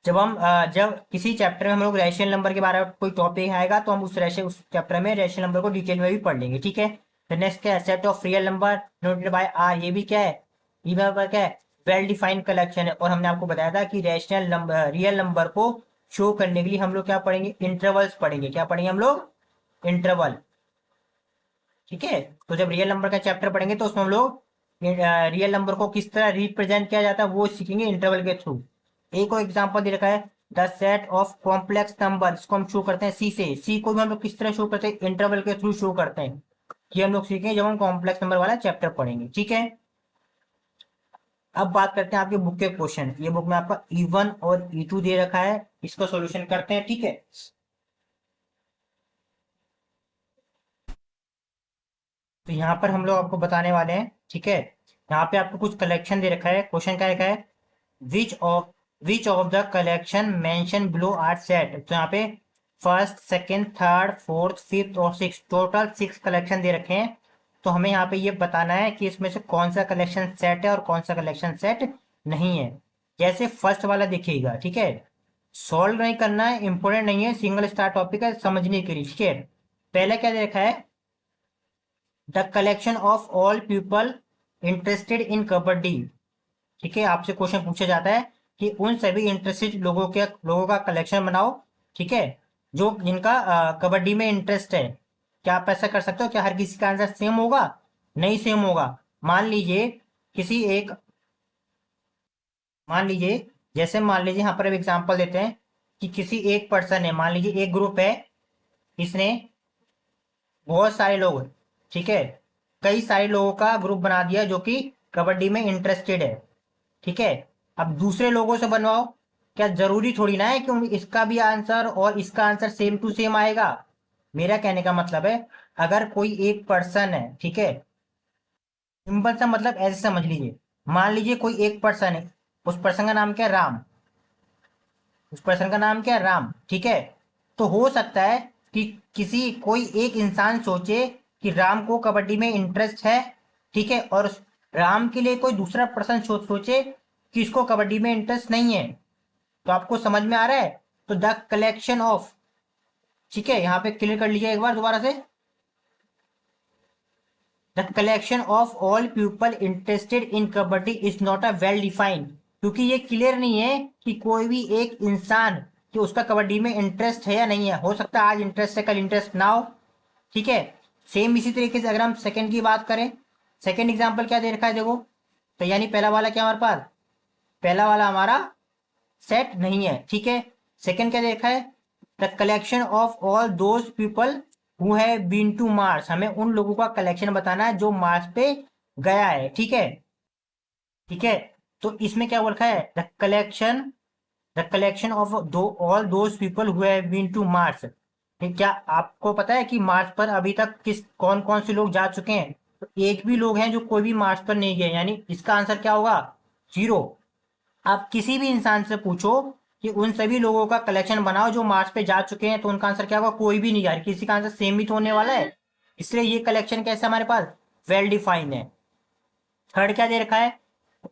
जब किसी चैप्टर में हम लोग रैशनल नंबर के बारे में कोई टॉपिक आएगा तो हम उस चैप्टर में रैशनल नंबर को डिटेल में भी पढ़ लेंगे। ठीक है, तो नेक्स्ट क्या है, set of real number denoted by R. ये भी क्या है, ये नंबर क्या है, वेल डिफाइंड कलेक्शन है। और हमने आपको बताया था कि रैशनल नंबर, रियल नंबर को शो करने के लिए हम लोग क्या पढ़ेंगे, इंटरवल्स पढ़ेंगे। क्या पढ़ेंगे हम लोग, इंटरवल। ठीक है, तो जब रियल नंबर का चैप्टर पढ़ेंगे तो उसमें हम लोग रियल नंबर को किस तरह रिप्रेजेंट किया जाता है वो सीखेंगे इंटरवल के थ्रू। एक और एग्जांपल दे रखा है, the set of complex number, इसको हम शो करते हैं सी से। सी को भी हम लोग किस तरह शो करते हैं, इंटरवल के थ्रू शो करते हैं। ये हम लोग सीखेंगे जब हम कॉम्प्लेक्स नंबर वाला चैप्टर पढ़ेंगे। ठीक है, अब बात करते हैं आपके बुक के क्वेश्चन। ये बुक में आपका E1 और E2 दे रखा है, इसको सोल्यूशन करते हैं। ठीक है, तो यहाँ पर हम लोग आपको बताने वाले हैं। ठीक है, यहाँ पे आपको कुछ कलेक्शन दे रखा है। क्वेश्चन क्या रखा है, which of the collection mention below are set. तो यहाँ पे first second third fourth fifth और सिक्स, टोटल 6 कलेक्शन दे रखे हैं। तो हमें यहाँ पे ये बताना है कि इसमें से कौन सा कलेक्शन सेट है और कौन सा कलेक्शन सेट नहीं है। जैसे फर्स्ट वाला देखिएगा। ठीक है, सॉल्व नहीं करना है, इंपोर्टेंट नहीं है, सिंगल स्टार टॉपिक है, समझने के लिए। ठीक है, पहले क्या दे रखा है, the collection of all people interested in kabaddi. ठीक है, आपसे क्वेश्चन पूछा जाता है कि उन सभी इंटरेस्टेड लोगों का कलेक्शन बनाओ। ठीक है, जो जिनका कबड्डी में इंटरेस्ट है। क्या आप ऐसा कर सकते हो, क्या हर किसी का आंसर सेम होगा, नहीं सेम होगा। मान लीजिए किसी एक, मान लीजिए जैसे मान लीजिए यहाँ पर अब एग्जांपल देते हैं कि किसी एक पर्सन है, मान लीजिए एक ग्रुप है, इसने बहुत सारे लोग, ठीक है, कई सारे लोगों का ग्रुप बना दिया जो कि कबड्डी में इंटरेस्टेड है। ठीक है, अब दूसरे लोगों से बनवाओ, क्या जरूरी थोड़ी ना है कि इसका भी आंसर और इसका आंसर सेम टू सेम आएगा। मेरा कहने का मतलब है, अगर कोई एक पर्सन है, ठीक है, सिंपल सा मतलब ऐसे समझ लीजिए, मान लीजिए कोई एक पर्सन है, उस पर्सन का नाम क्या है, राम। उस पर्सन का नाम क्या है, राम। ठीक है, तो हो सकता है कि किसी कोई एक इंसान सोचे कि राम को कबड्डी में इंटरेस्ट है। ठीक है, और राम के लिए कोई दूसरा पर्सन सोचे कि इसको कबड्डी में इंटरेस्ट नहीं है। तो आपको समझ में आ रहा है, तो द कलेक्शन ऑफ, ठीक है, यहाँ पे क्लियर कर लीजिए एक बार दोबारा से, the collection of all people interested in kabaddi is not a well defined. क्योंकि ये क्लियर नहीं है कि कोई भी एक इंसान कि उसका कबड्डी में इंटरेस्ट है या नहीं है। हो सकता है आज इंटरेस्ट है, कल इंटरेस्ट ना हो। ठीक है, सेम इसी तरीके से अगर हम सेकंड की बात करें, सेकंड एग्जांपल क्या दे रखा है देखो, तो यानी पहला वाला क्या हमारे पास, पहला वाला हमारा सेट नहीं है। ठीक है, सेकंड क्या देखा है, the collection of all those people who have been to Mars. हमें उन लोगों का कलेक्शन बताना है जो मार्स पे गया है। ठीक है, ठीक है, तो इसमें क्या बोल रखा है, द कलेक्शन ऑफ दो all those people who have been to Mars. क्या आपको पता है कि मार्स पर अभी तक कौन कौन से लोग जा चुके हैं, तो एक भी लोग हैं जो कोई भी मार्स पर नहीं गए, यानी इसका आंसर क्या होगा, 0। आप किसी भी इंसान से पूछो कि उन सभी लोगों का कलेक्शन बनाओ जो मार्स पे जा चुके हैं, तो उनका आंसर क्या होगा? कोई भी नहीं यार, किसी का आंसर सेम ही तो होने वाला है। इसलिए ये कलेक्शन कैसा हमारे पास वेल डिफाइंड है। थर्ड क्या दे रखा है?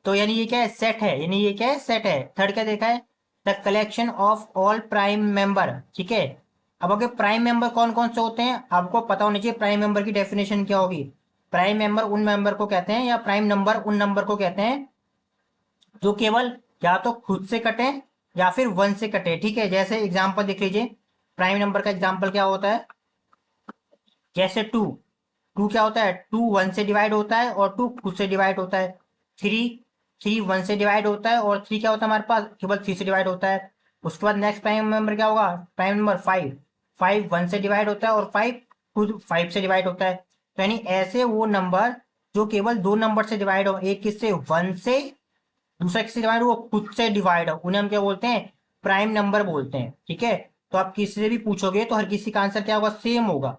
तो यानी ये क्या है? सेट है। यानी ये क्या है? सेट है। थर्ड क्या देखा है? The collection of all prime member. ठीक है। अब अगर प्राइम मेंबर कौन कौन से होते हैं आपको पता होना चाहिए। प्राइम मेंबर की डेफिनेशन क्या होगी? प्राइम मेंबर उन मेंबर को कहते हैं, या प्राइम नंबर उन नंबर को कहते हैं जो केवल या तो खुद से कटे या फिर वन से कटे। ठीक है। जैसे एग्जांपल देख लीजिए, प्राइम नंबर का एग्जांपल क्या होता है? जैसे टू। टू क्या होता है? टू वन से डिवाइड होता है और टू खुद से डिवाइड होता है। थ्री, थ्री वन से डिवाइड होता है और थ्री क्या होता है हमारे पास? केवल थ्री से डिवाइड होता है। उसके बाद नेक्स्ट प्राइम नंबर क्या होगा? Prime number five. Five one से डिवाइड होता है और फाइव खुद फाइव से डिवाइड होता है। तो यानी ऐसे वो नंबर जो केवल दो नंबर से डिवाइड हो, एक किससे? वन से, दूसरा किससे डिवाइड हो? खुद से डिवाइड हो, उन्हें हम क्या बोलते हैं? प्राइम नंबर बोलते हैं। ठीक है। तो आप किसी से भी पूछोगे तो हर किसी का आंसर क्या होगा? सेम होगा।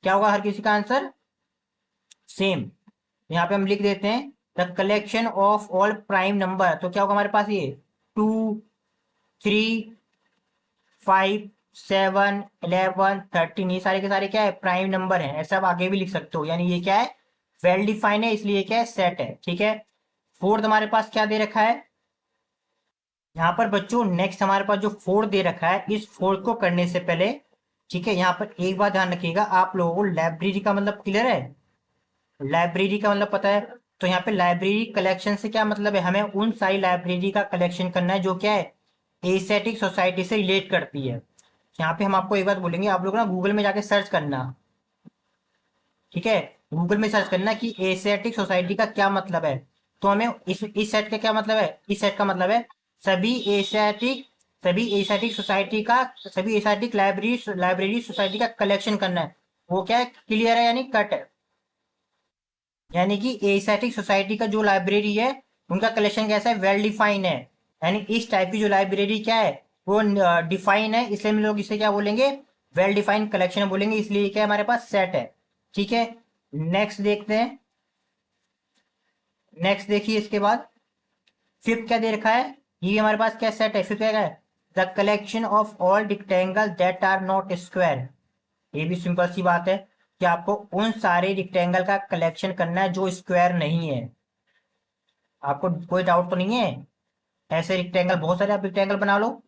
क्या होगा हर किसी का आंसर? सेम। यहाँ पे हम लिख देते हैं the collection of all prime number. तो क्या होगा हमारे पास? ये टू, थ्री, फाइव, सेवन, 11, 13, ये सारे के सारे क्या है? प्राइम नंबर है। ऐसा आप आगे भी लिख सकते हो। यानी ये क्या है? वेल डिफाइंड है, इसलिए क्या है? सेट है। ठीक है। फोर्थ हमारे पास क्या दे रखा है? यहाँ पर बच्चों नेक्स्ट हमारे पास जो फोर्थ दे रखा है, इस फोर्थ को करने से पहले, ठीक है, यहाँ पर एक बात ध्यान रखिएगा। आप लोगों को लाइब्रेरी का मतलब क्लियर है? लाइब्रेरी का मतलब पता है? तो यहाँ पे लाइब्रेरी कलेक्शन से क्या मतलब है? हमें उन सारी लाइब्रेरी का कलेक्शन करना है जो क्या है? एस्थेटिक सोसाइटी से रिलेट करती है। यहाँ पे हम आपको एक बात बोलेंगे, आप लोग ना गूगल में जाके सर्च करना। ठीक है। गूगल में सर्च करना कि एशियाटिक सोसाइटी का क्या मतलब है। तो हमें इस सेट का क्या मतलब है? इस सेट का मतलब है सभी एशियाटिक, सभी एशियाटिक सोसाइटी का, सभी एशियाटिक लाइब्रेरी लाइब्रेरी सोसाइटी का कलेक्शन करना है। वो क्या है? क्लियर है यानी कट है। यानी कि एशियाटिक सोसाइटी का जो लाइब्रेरी है उनका कलेक्शन कैसा है? वेल डिफाइन है। यानी इस टाइप की जो लाइब्रेरी क्या है? वो डिफाइन है, इसलिए हम लोग इसे क्या बोलेंगे? वेल डिफाइंड कलेक्शन बोलेंगे। इसलिए क्या है? हमारे पास सेट है। ठीक है। नेक्स्ट देखते हैं। नेक्स्ट देखिए इसके बाद फिफ्थ क्या दे रखा है? ये हमारे पास क्या सेट है? फिफ्थ क्या है? The collection of all rectangle that are not square. ये भी सिंपल सी बात है कि आपको उन सारे रिक्टेंगल का कलेक्शन करना है जो स्क्वायर नहीं है। आपको कोई डाउट तो नहीं है? ऐसे रिक्टेंगल बहुत सारे आप रिक्टेंगल बना लो।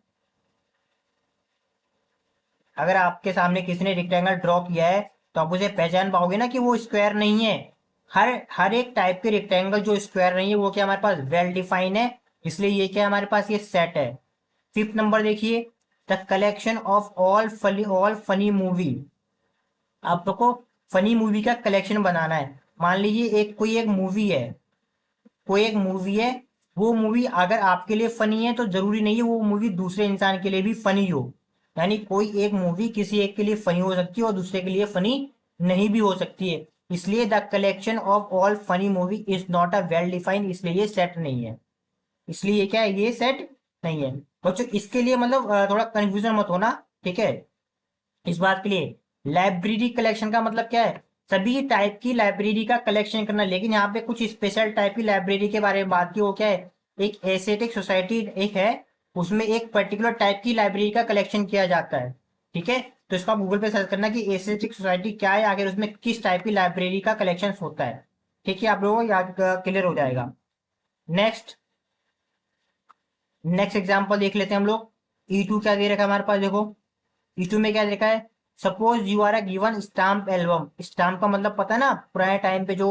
अगर आपके सामने किसी ने रिक्टेंगल ड्रॉ किया है तो आप उसे पहचान पाओगे ना कि वो स्क्वायर नहीं है। हर हर एक टाइप के रिक्टेंगल जो स्क्वायर नहीं है वो क्या हमारे पास वेल डिफाइन है। इसलिए ये क्या हमारे पास? ये सेट है। फिफ्थ नंबर देखिए, the collection of all funny movie. आप लोग को फनी मूवी का कलेक्शन बनाना है। मान लीजिए एक कोई एक मूवी है, कोई एक मूवी है, वो मूवी अगर आपके लिए फनी है तो जरूरी नहीं है वो मूवी दूसरे इंसान के लिए भी फनी हो। यानी कोई एक मूवी किसी एक के लिए फनी हो सकती है और दूसरे के लिए फनी नहीं भी हो सकती है। इसलिए the collection of all funny movie is not a well defined, इसलिए ये सेट नहीं है। इसलिए ये क्या है? ये सेट नहीं है। बच्चों इसके लिए मतलब थोड़ा कंफ्यूजन मत होना। ठीक है। इस बात के लिए लाइब्रेरी कलेक्शन का मतलब क्या है? सभी टाइप की लाइब्रेरी का कलेक्शन करना। लेकिन यहाँ पे कुछ स्पेशल टाइप की लाइब्रेरी के बारे में बात की। वो क्या है? एक एस्थेटिक सोसाइटी एक है, उसमें एक पर्टिकुलर टाइप की लाइब्रेरी का कलेक्शन किया जाता है। ठीक है। तो इसको आप गूगल पे सर्च करना कि एस्थेटिक सोसाइटी क्या है, आगे उसमें किस टाइप की लाइब्रेरी का कलेक्शन होता है। ठीक है। आप लोगों को याद क्लियर हो जाएगा। नेक्स्ट, नेक्स्ट एग्जाम्पल देख लेते हैं हम लोग। E2 क्या दे रखा है हमारे पास? देखो E2 में क्या लिखा है? Suppose you are a given stamp album. Stamp का मतलब पता है ना? पुराने टाइम पे जो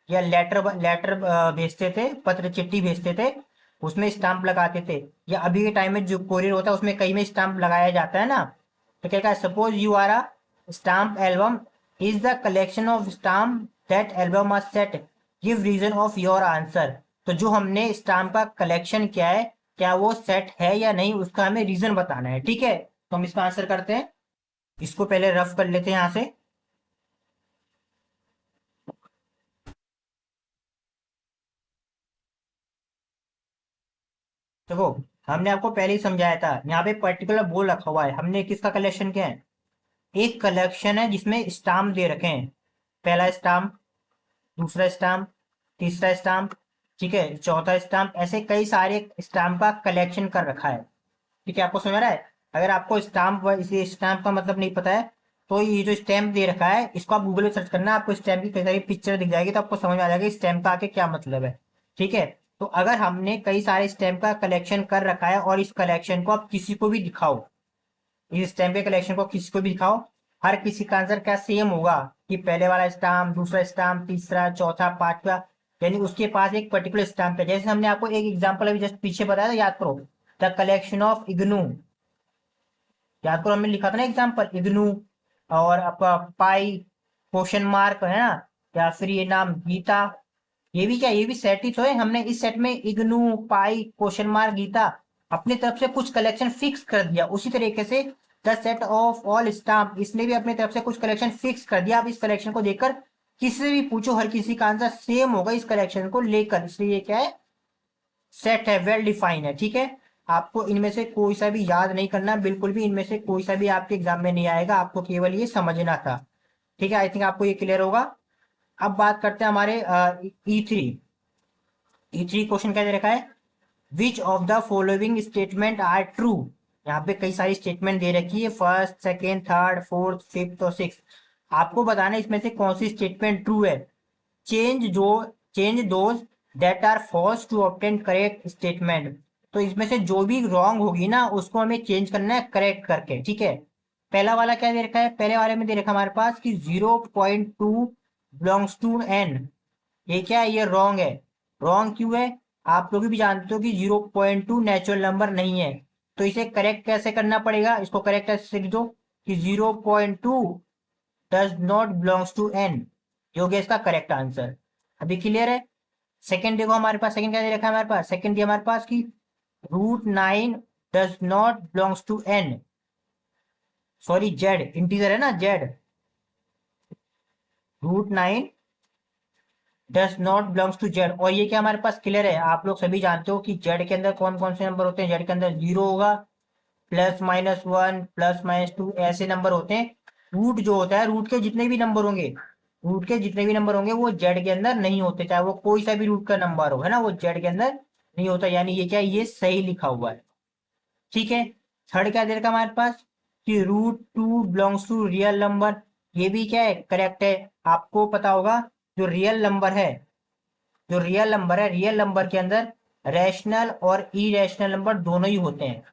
या लेटर लेटर भेजते थे, पत्र चिट्ठी भेजते थे, उसमें स्टाम्प लगाते थे। या अभी के टाइम में जो कोरियर होता है उसमें कई में स्टाम्प लगाया जाता है ना। तो क्या है? Suppose you are a stamp album is the collection of stamp that album are set, give reason of your answer. तो जो हमने स्टाम्प का कलेक्शन किया है, क्या वो सेट है या नहीं, उसका हमें रीजन बताना है। ठीक है। तो हम इसका आंसर करते हैं। इसको पहले रफ कर लेते हैं यहां से। देखो हमने आपको पहले ही समझाया था, यहाँ पे पर्टिकुलर बोल रखा हुआ है हमने किसका कलेक्शन किया है। एक कलेक्शन है जिसमें स्टाम्प दे रखे हैं। पहला स्टाम्प, दूसरा स्टाम्प, तीसरा स्टाम्प, ठीक है, चौथा स्टैम्प, ऐसे कई सारे स्टैम्प का कलेक्शन कर रखा है। ठीक है, आपको समझ आ रहा है? अगर आपको स्टैम्प, इसे स्टैम्प का मतलब नहीं पता है, तो ये जो स्टैम्प दे रखा है इसको आप गूगल पे सर्च करना, आपको स्टैम्प की कई सारी पिक्चर दिख जाएगी, तो आपको समझ में आ जाएगा स्टैम्प का आके क्या मतलब है। ठीक है, तो अगर हमने कई सारे स्टैम्प का कलेक्शन कर रखा है और इस कलेक्शन को आप किसी को भी दिखाओ, इस स्टैम्प के कलेक्शन को किसी को भी दिखाओ, हर किसी का आंसर क्या सेम होगा कि पहले वाला स्टैम्प, दूसरा स्टैम्प, तीसरा, चौथा, पांचवा, यानी उसके पास एक पर्टिकुलर स्टैम्प है। जैसे हमने आपको एक एग्जांपल अभी जस्ट पीछे बताया था, याद करो, द कलेक्शन ऑफ इग्नू, याद करो हमने लिखा था ना एग्जांपल, इग्नू और आपका पाई, क्वेश्चन मार्क है ना, या फिर ये नाम गीता, ये भी क्या, ये भी सेट ही तो है। हमने इस सेट में इग्नू, पाई, क्वेश्चन मार्क, गीता अपनी तरफ से कुछ कलेक्शन फिक्स कर दिया। उसी तरीके से the set of all stamp, इसने भी अपनी तरफ से कुछ कलेक्शन फिक्स कर दिया। आप इस कलेक्शन को देखकर किसी से भी पूछो, हर किसी का आंसर सेम होगा इस कलेक्शन को लेकर, इसलिए ये क्या है, सेट है, वेल डिफाइन है। ठीक है, आपको इनमें से कोई सा भी याद नहीं करना, बिल्कुल भी इनमें से कोई सा भी आपके एग्जाम में नहीं आएगा, आपको केवल ये समझना था। ठीक है, आई थिंक आपको ये क्लियर होगा। अब बात करते हैं हमारे E3। E3 क्वेश्चन क्या दे रखा है, which of the following statement are true. यहाँ पे कई सारी स्टेटमेंट दे रखी है, first, second, third, fourth, fifth और सिक्स। आपको बताना है इसमें से कौन सी स्टेटमेंट ट्रू है। चेंज जो change those that are false to obtain correct statement. तो इसमें से जो भी रॉन्ग होगी ना उसको हमें चेंज करना है करेक्ट करके। ठीक है, पहला वाला क्या दे रखा है, पहले वाले में दे रखा हमारे पास कि 0.2 बिलोंग्स टू एन। ये क्या है, ये रॉन्ग है। रॉन्ग क्यों है, आप लोग भी जानते हो कि 0.2 नेचुरल नंबर नहीं है। तो इसे करेक्ट कैसे करना पड़ेगा, इसको करेक्ट ऐसे लिख दो कि 0.2 does not belongs to N, ये हो गया इसका करेक्ट आंसर। अभी क्लियर है? सेकंड देखो हमारे पास, सेकंड क्या दे रखा है हमारे पास, सेकंड दिया हमारे पास कि √9 does not belongs to N, sorry Z, integer है ना Z, √9 does not belongs to Z. और ये क्या हमारे पास क्लियर है, आप लोग सभी जानते हो कि जेड के अंदर कौन कौन से नंबर होते हैं, जेड के अंदर 0 होगा, +-1, +-2 ऐसे नंबर होते हैं। रूट जो होता है, रूट के जितने भी नंबर होंगे, रूट के जितने भी नंबर होंगे वो जेड के अंदर नहीं होते, चाहे वो कोई सा भी रूट का नंबर हो, है ना, वो जेड के अंदर नहीं होता। यानी ये क्या है, ये सही लिखा हुआ है। ठीक है, थर्ड क्या दे रखा हमारे पास कि √2 बिलोंग्स टू रियल नंबर, ये भी क्या है, करेक्ट है। आपको पता होगा जो रियल नंबर है, जो रियल नंबर है, रियल नंबर के अंदर रैशनल और इरेशनल नंबर दोनों ही होते हैं।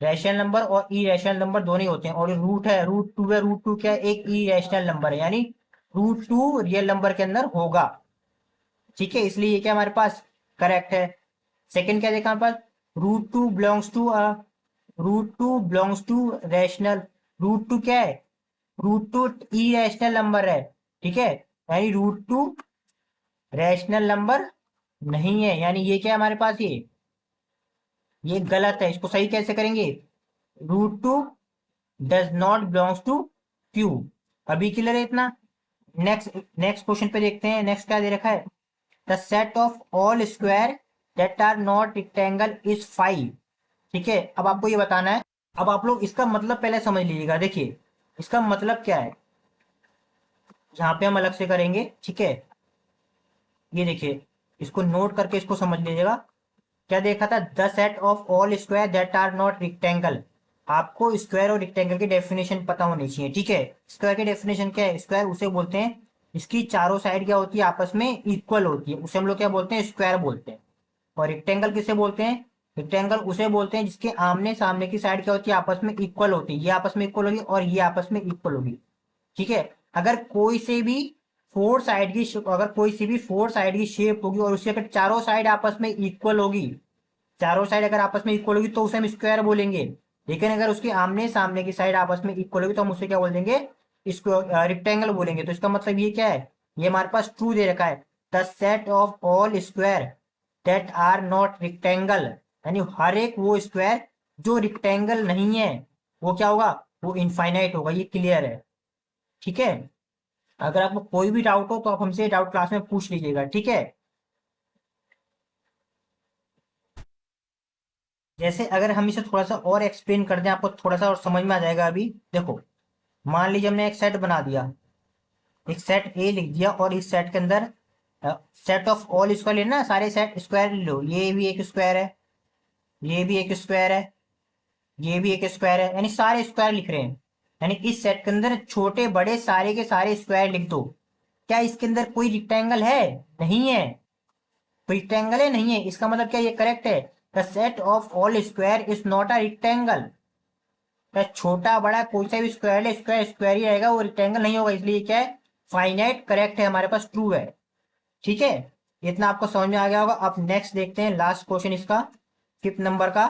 रैशनल नंबर और इरेशनल नंबर दोनों ही होते हैं। और रूट है, √2 है, √2 क्या है, एक इरेशनल नंबर है, यानी √2 रियल नंबर के अंदर होगा। ठीक है, इसलिए ये क्या हमारे पास करेक्ट है। सेकंड क्या देखा हमारे पास, √2 बिलोंग्स टू रैशनल, √2 क्या है, √2 इरेशनल नंबर है। ठीक है, यानी √2 रैशनल नंबर नहीं है, यानी ये क्या है हमारे पास, ये गलत है। इसको सही कैसे करेंगे, √2 does not belongs to Q. अभी क्लियर है इतना? नेक्स्ट नेक्स्ट क्वेश्चन पे देखते हैं, नेक्स्ट क्या दे रखा है, the set of all square that are not rectangle is 5। ठीक है, अब आपको ये बताना है। अब आप लोग इसका मतलब पहले समझ लीजिएगा, देखिए इसका मतलब क्या है, यहाँ पे हम अलग से करेंगे। ठीक है, ये देखिए, इसको नोट करके इसको समझ लीजिएगा। क्या देखा था, the set of all square that are not rectangle. आपको स्क्वायर और रेक्टेंगल की डेफिनेशन पता होनी चाहिए। ठीक है, स्क्वायर की डेफिनेशन क्या है, स्क्वायर उसे बोलते हैं इसकी चारों साइड क्या होती है, आपस में इक्वल होती है, उसे हम लोग क्या बोलते हैं, स्क्वायर बोलते हैं। और रेक्टेंगल किसे बोलते हैं, रेक्टेंगल उसे बोलते हैं जिसके आमने सामने की साइड क्या होती है, आपस में इक्वल होती है। ये आपस में इक्वल होगी और ये आपस में इक्वल होगी। ठीक है, अगर कोई से भी अगर कोई सी भी फोर साइड की शेप होगी और उसकी अगर चारों साइड आपस में इक्वल होगी, चारों साइड अगर आपस में इक्वल होगी तो उसे हम स्क्वायर बोलेंगे। लेकिन अगर उसके आमने सामने की साइड आपस में इक्वल होगी तो हम उसे क्या बोल देंगे, इसको रेक्टेंगल बोलेंगे। तो इसका मतलब ये क्या है, ये हमारे पास ट्रू दे रखा है, the set of all square that are not rectangle, यानी हर एक वो स्क्वायर जो रेक्टेंगल नहीं है वो क्या होगा, वो इनफाइनाइट होगा। ये क्लियर है? ठीक है, अगर आपको कोई भी डाउट हो तो आप हमसे डाउट क्लास में पूछ लीजिएगा। ठीक है, जैसे अगर हम इसे थोड़ा सा और एक्सप्लेन कर दें, आपको थोड़ा सा और समझ में आ जाएगा। अभी देखो, मान लीजिए हमने एक सेट बना दिया, एक सेट ए लिख दिया और इस सेट के अंदर सेट ऑफ ऑल स्क्वायर लेना, सारे सेट स्क्वायर लो, ये भी एक स्क्वायर है, ये भी एक स्क्वायर है, ये भी एक स्क्वायर है, यानी सारे स्क्वायर लिख रहे हैं। यानी इस सेट के अंदर छोटे बड़े सारे के सारे स्क्वायर लिख दो। क्या इसके अंदर कोई रिक्टेंगल है? नहीं है। कोई रिक्टेंगल है? नहीं है। इसका मतलब क्या, ये करेक्ट है। The set of all square is not a rectangle. छोटा बड़ा कोई सा भी स्क्वायर है, स्क्वायर स्क्वायर ही रहेगा, वो रिक्टेंगल नहीं होगा, इसलिए क्या है, फाइनाइट, करेक्ट है, हमारे पास ट्रू है। ठीक है, इतना आपको समझ में आ गया होगा। अब नेक्स्ट देखते हैं लास्ट क्वेश्चन इसका, फिफ्थ नंबर का।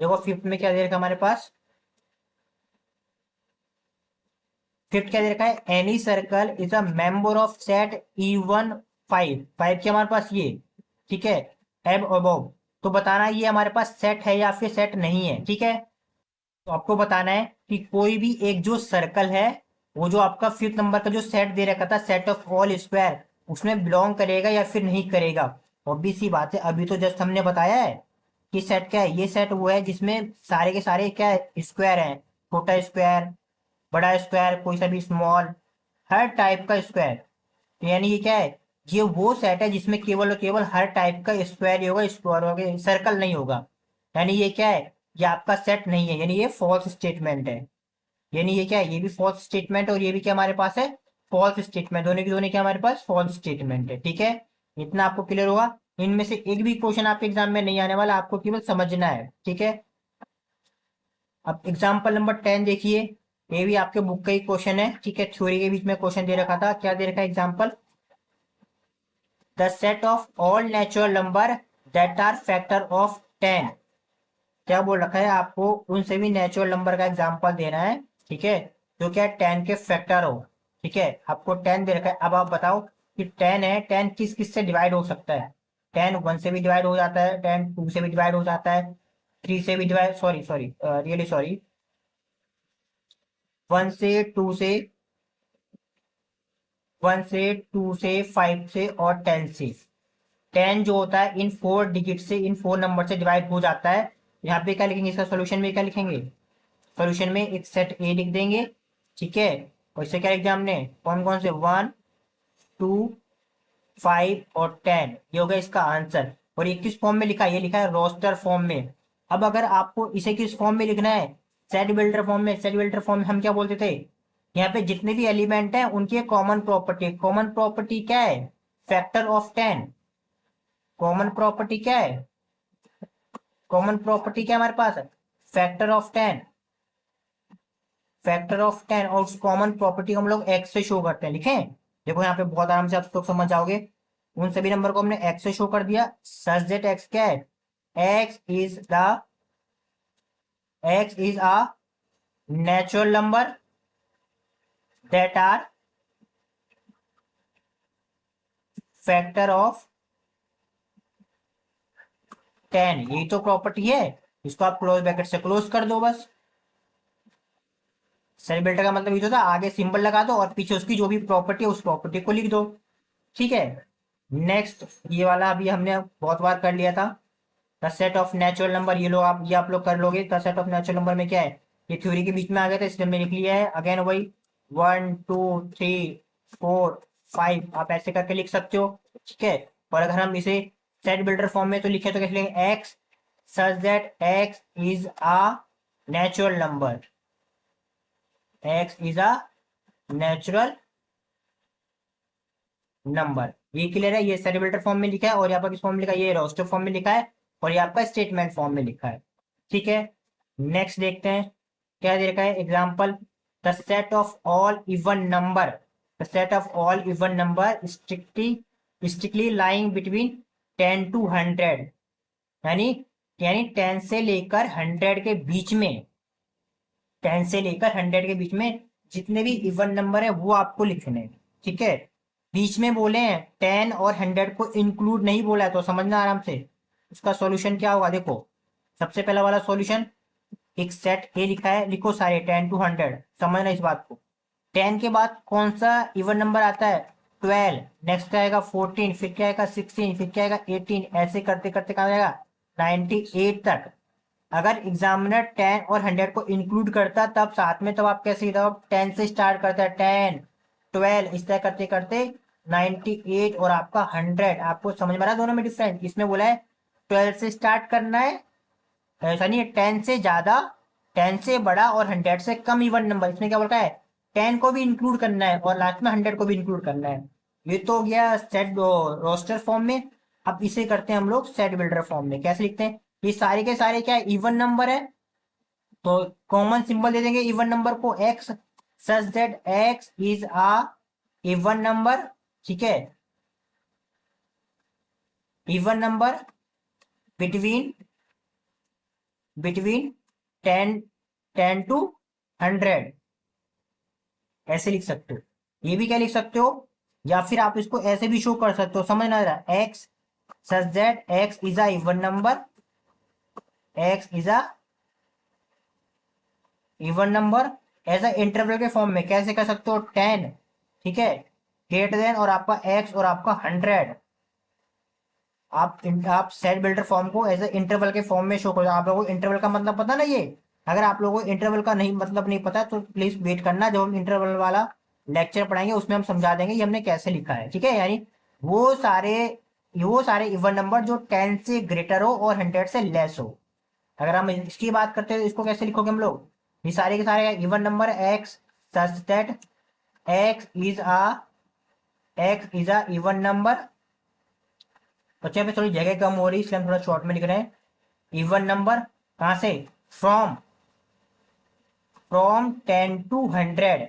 देखो फिफ्थ में क्या दे रखा है हमारे पास, फिफ्थ क्या दे रखा है, any circle is a member of set E1 5, 5 क्या हमारे पास ये, ठीक है, एब अबव। तो बताना ये हमारे पास सेट है या फिर सेट नहीं है। ठीक है, तो आपको बताना है कि कोई भी एक जो सर्कल है, वो जो आपका फिफ्थ नंबर का जो सेट दे रखा था, सेट ऑफ ऑल स्क्वायर, उसमें बिलोंग करेगा या फिर नहीं करेगा। ऑब्वियस सी बात है, अभी तो जस्ट हमने बताया है कि सेट क्या है। ये सेट वो है जिसमें सारे के सारे क्या है, स्क्वायर है, छोटा स्क्वायर, बड़ा स्क्वायर, कोई सा भी स्मॉल, हर टाइप का स्क्वायर। तो यानी ये क्या है, ये वो सेट है जिसमें केवल और केवल हर टाइप का स्क्वायर ही होगा, स्क्वायर होगा, सर्कल नहीं होगा। यानी ये क्या है, ये आपका सेट नहीं है, यानी ये फॉल्स स्टेटमेंट है। यानी ये क्या है, ये भी फॉल्स स्टेटमेंट और ये भी क्या हमारे पास है, फॉल्स स्टेटमेंट। दोनों की दोनों क्या हमारे पास फॉल्स स्टेटमेंट है। ठीक है, इतना आपको क्लियर होगा। इनमें से एक भी क्वेश्चन आपके एग्जाम में नहीं आने वाला, आपको केवल समझना है। ठीक है, अब एग्जाम्पल नंबर 10 देखिए, ये भी आपके बुक का ही क्वेश्चन है। ठीक है, थ्योरी के बीच में क्वेश्चन दे रखा था, क्या दे रखा है example, the set of all natural number that are factor of 10। क्या बोल रखा है, आपको उन सभी नेचुरल नंबर का एग्जाम्पल देना है, ठीक है, जो क्या 10 के फैक्टर हो। ठीक है, आपको 10 दे रखा है, अब आप बताओ कि 10 है, 10 किस किस से डिवाइड हो सकता है। 10 1 से भी डिवाइड हो जाता है, 10 2 से भी डिवाइड हो जाता है, 3 से भी divide, sorry sorry really sorry, 1 से 2 से, 1 से 2 से 5 से और 10 से। 10 जो होता है इन 4 डिजिट से, इन 4 नंबर से डिवाइड हो जाता है। यहाँ पे क्या लिखेंगे, इसका सोल्यूशन में क्या लिखेंगे, सोल्यूशन में एक सेट ए लिख देंगे। ठीक है, और इससे क्या लिख दिया हमने, कौन कौन से, 1 2 5 और 10, ये हो गया इसका आंसर। और ये किस फॉर्म में लिखा है, ये लिखा है रोस्टर फॉर्म में। अब अगर आपको इसे किस फॉर्म में लिखना है, सेट बिल्डर फॉर्म में। सेट बिल्डर फॉर्म में हम क्या बोलते थे, यहाँ पे जितने भी एलिमेंट हैं उनकी कॉमन प्रॉपर्टी, कॉमन प्रॉपर्टी क्या है, फैक्टर ऑफ 10। कॉमन प्रॉपर्टी क्या है, कॉमन प्रॉपर्टी क्या हमारे पास है, फैक्टर ऑफ 10, फैक्टर ऑफ 10। और उस कॉमन प्रॉपर्टी को हम लोग एक्स से शो करते हैं। लिखें, देखो यहाँ पे बहुत आराम से आप लोग समझ जाओगे। उन सभी नंबर को हमने एक्स से शो कर दिया, सच दैट एक्स क्या है, x is the, x is a natural number that are factor of 10। यही तो प्रॉपर्टी है, इसको आप क्लोज ब्रैकेट से क्लोज कर दो बस। सेल बिल्डर का मतलब ये होता है, आगे सिंबल लगा दो और पीछे उसकी जो भी प्रॉपर्टी है उस प्रॉपर्टी को लिख दो। ठीक है, नेक्स्ट ये वाला अभी हमने बहुत बार कर लिया था, the set of natural number. ये लोग आप, ये आप लोग कर लोगे। The set of natural number में क्या है, ये थ्योरी के बीच में आ गया था इसलिए हमने लिख लिया है। अगेन वही 1 2 3 4 5 आप ऐसे करके लिख सकते हो। ठीक है, और अगर हम इसे सेट बिल्डर फॉर्म में तो लिखे तो कैसे लिखेंगे, x such that x is a natural number, x is a natural number. ये क्लियर है, ये सेट बिल्डर फॉर्म में लिखा है और यहाँ पर किस फॉर्म में लिखा है, ये रोस्टर फॉर्म में लिखा है और ये आपका स्टेटमेंट फॉर्म में लिखा है। ठीक है, नेक्स्ट देखते हैं क्या दे रखा है example, the set of all even number, the set of all even number strictly lying between 10 to 100। यानी यानी 10 से लेकर 100 के बीच में, 10 से लेकर 100 के बीच में जितने भी इवन नंबर है वो आपको लिखने हैं। ठीक है, बीच में बोले हैं 10 और 100 को इंक्लूड नहीं बोला है, तो समझना आराम से। उसका सॉल्यूशन क्या होगा, देखो सबसे पहला वाला सॉल्यूशन, एक सेट ए लिखा है, लिखो सारे 10 to 100, समझना इस बात को। 10 के बाद कौन सा इवन नंबर आता है, 12, नेक्स्ट क्या आएगा 14, फिर क्या आएगा 16, फिर क्या आएगा 18, ऐसे करते करते कहाँ जाएगा 98 तक। अगर एग्जामिनर 10 और 100 को इंक्लूड करता तब साथ में, तब आप कैसे, तब 10 से स्टार्ट करता है, 10 12 इस तरह करते करते 98 और आपका 100। आपको समझ में आ रहा है दोनों में डिफरेंस? इसमें बोला है 12 से स्टार्ट करना है, ऐसा नहीं है 10 से ज्यादा, 10 से बड़ा और 100 से कम इवन नंबर। इसमें क्या बोलता है, 10 को भी इंक्लूड करना है और लास्ट में 100 को भी इंक्लूड करना है। ये तो हो गया सेट रोस्टर फॉर्म में। अब इसे करते हैं हम लोग सेट बिल्डर फॉर्म में। कैसे लिखते हैं? ये सारे के सारे क्या है, इवन नंबर है, तो कॉमन सिंबल दे देंगे इवन नंबर को x, such that x is a even number. ठीक है, even number between between 10 10 to 100, ऐसे लिख सकते हो। ये भी क्या लिख सकते हो, या फिर आप इसको ऐसे भी शो कर सकते हो, समझ ना आ रहा, x such that x is a even number, x is a even number as a interval के फॉर्म में। कैसे कर सकते हो, 10, ठीक है, ग्रेटर देन और आपका एक्स और आपका 100। आप सेट बिल्डर फॉर्म को एज ए इंटरवल के फॉर्म में शो करो। आप लोगों को इंटरवल का मतलब पता ना ये? अगर आप लोगों को इंटरवल का नहीं मतलब नहीं पता तो प्लीज वेट करना, जब हम इंटरवल वाला लेक्चर पढ़ाएंगे उसमें हम समझा देंगे ये हमने कैसे लिखा है। ठीक है, यानी वो सारे वो सारे इवन नंबर जो 10 से ग्रेटर हो और 100 से लेस हो। अगर हम इसकी बात करते हैं तो इसको कैसे लिखोगे हम लोग, ये सारे के सारे even number x such that x is a even number. बच्चे पे थोड़ी जगह कम हो रही है इसलिए हम थोड़ा शॉर्ट में लिख रहे हैं। इवन नंबर कहां से, फ्रॉम फ्रॉम 10 टू 100।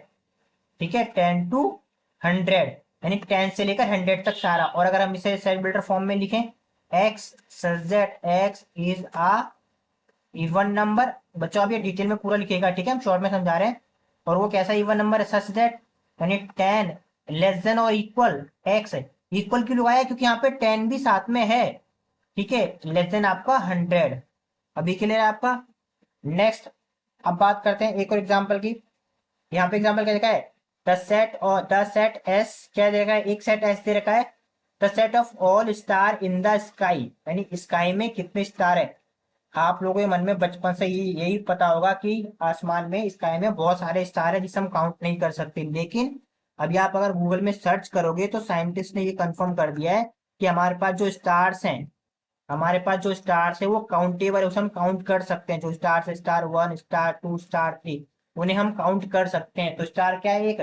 ठीक है, 10 टू 100 यानी 10 से लेकर 100 तक सारा। और अगर हम इसे सेट बिल्डर फॉर्म में लिखें, x such that x is a even number. बच्चों आप ये डिटेल में पूरा लिखेगा, ठीक है, हम शॉर्ट में समझा रहे हैं। और वो कैसा इवन नंबर है, सच दैट यानी 10 लेस देन और इक्वल एक्स। इक्वल क्यों लगाया, क्योंकि यहाँ पे 10 भी साथ में है। ठीक है, लेस देन आपका 100 अभी के लिए आपका। नेक्स्ट अब बात करते हैं एक और एग्जांपल की। यहाँ पे एग्जांपल क्या देखा है, द सेट एस क्या दे रखा है, एक सेट एस दे रखा है, the set of all star in the sky, यानी स्काई में कितने स्टार है। आप लोगों के मन में बचपन से यही पता होगा कि आसमान में स्काई में बहुत सारे स्टार है जिसे हम काउंट नहीं कर सकते। लेकिन अभी आप अगर गूगल में सर्च करोगे तो साइंटिस्ट ने ये कंफर्म कर दिया है कि हमारे पास जो स्टार्स हैं, हमारे पास जो स्टार्स है वो काउंटेबल है, उसे हम काउंट कर सकते हैं। जो स्टार्स है, स्टार 1 स्टार 2 स्टार 3, उन्हें हम काउंट कर सकते हैं। तो स्टार क्या है, एक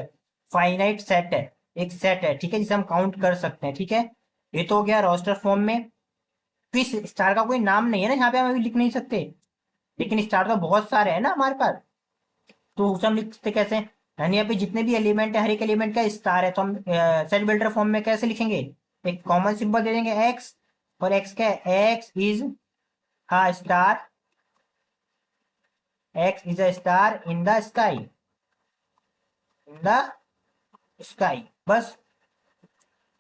फाइनाइट सेट है, एक सेट है, ठीक है, जिसे हम काउंट कर सकते हैं। ठीक है, ये तो हो गया रोस्टर फॉर्म में। तो इस स्टार का कोई नाम नहीं है ना यहाँ पे, हम अभी लिख नहीं सकते, लेकिन स्टार तो बहुत सारे हैं ना हमारे पास, तो उसे हम लिख सकते कैसे, यानी यहाँ पे जितने भी एलिमेंट है हर एक एलिमेंट का स्टार है, तो हम सेट बिल्डर फॉर्म में कैसे लिखेंगे, एक कॉमन सिंबल दे देंगे एक्स, और एक्स क्या है, x is a star, x is a star in the sky, in the sky। बस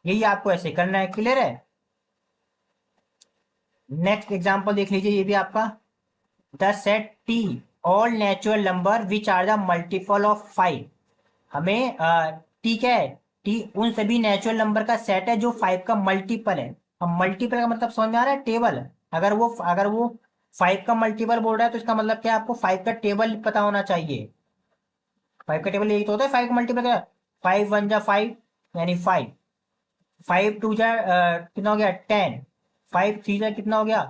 यही आपको ऐसे करना है, क्लियर है। नेक्स्ट एग्जांपल देख लीजिए, ये भी आपका, the set T all natural number which are the multiple of 5। हमें टी क्या है, टी उन सभी नेचुरल नंबर का सेट है जो 5 का मल्टीपल है। अब मल्टीपल का मतलब समझ में आ रहा है, टेबल। अगर वो 5 का मल्टीपल बोल रहा है तो इसका मतलब क्या, आपको 5 का टेबल पता होना चाहिए। 5 का टेबल यही तो होता है, 5 का मल्टीपल क्या, 5 1 जा 5 यानी 5, 5 2 जा कितना हो गया 10, 5 3 जा कितना हो गया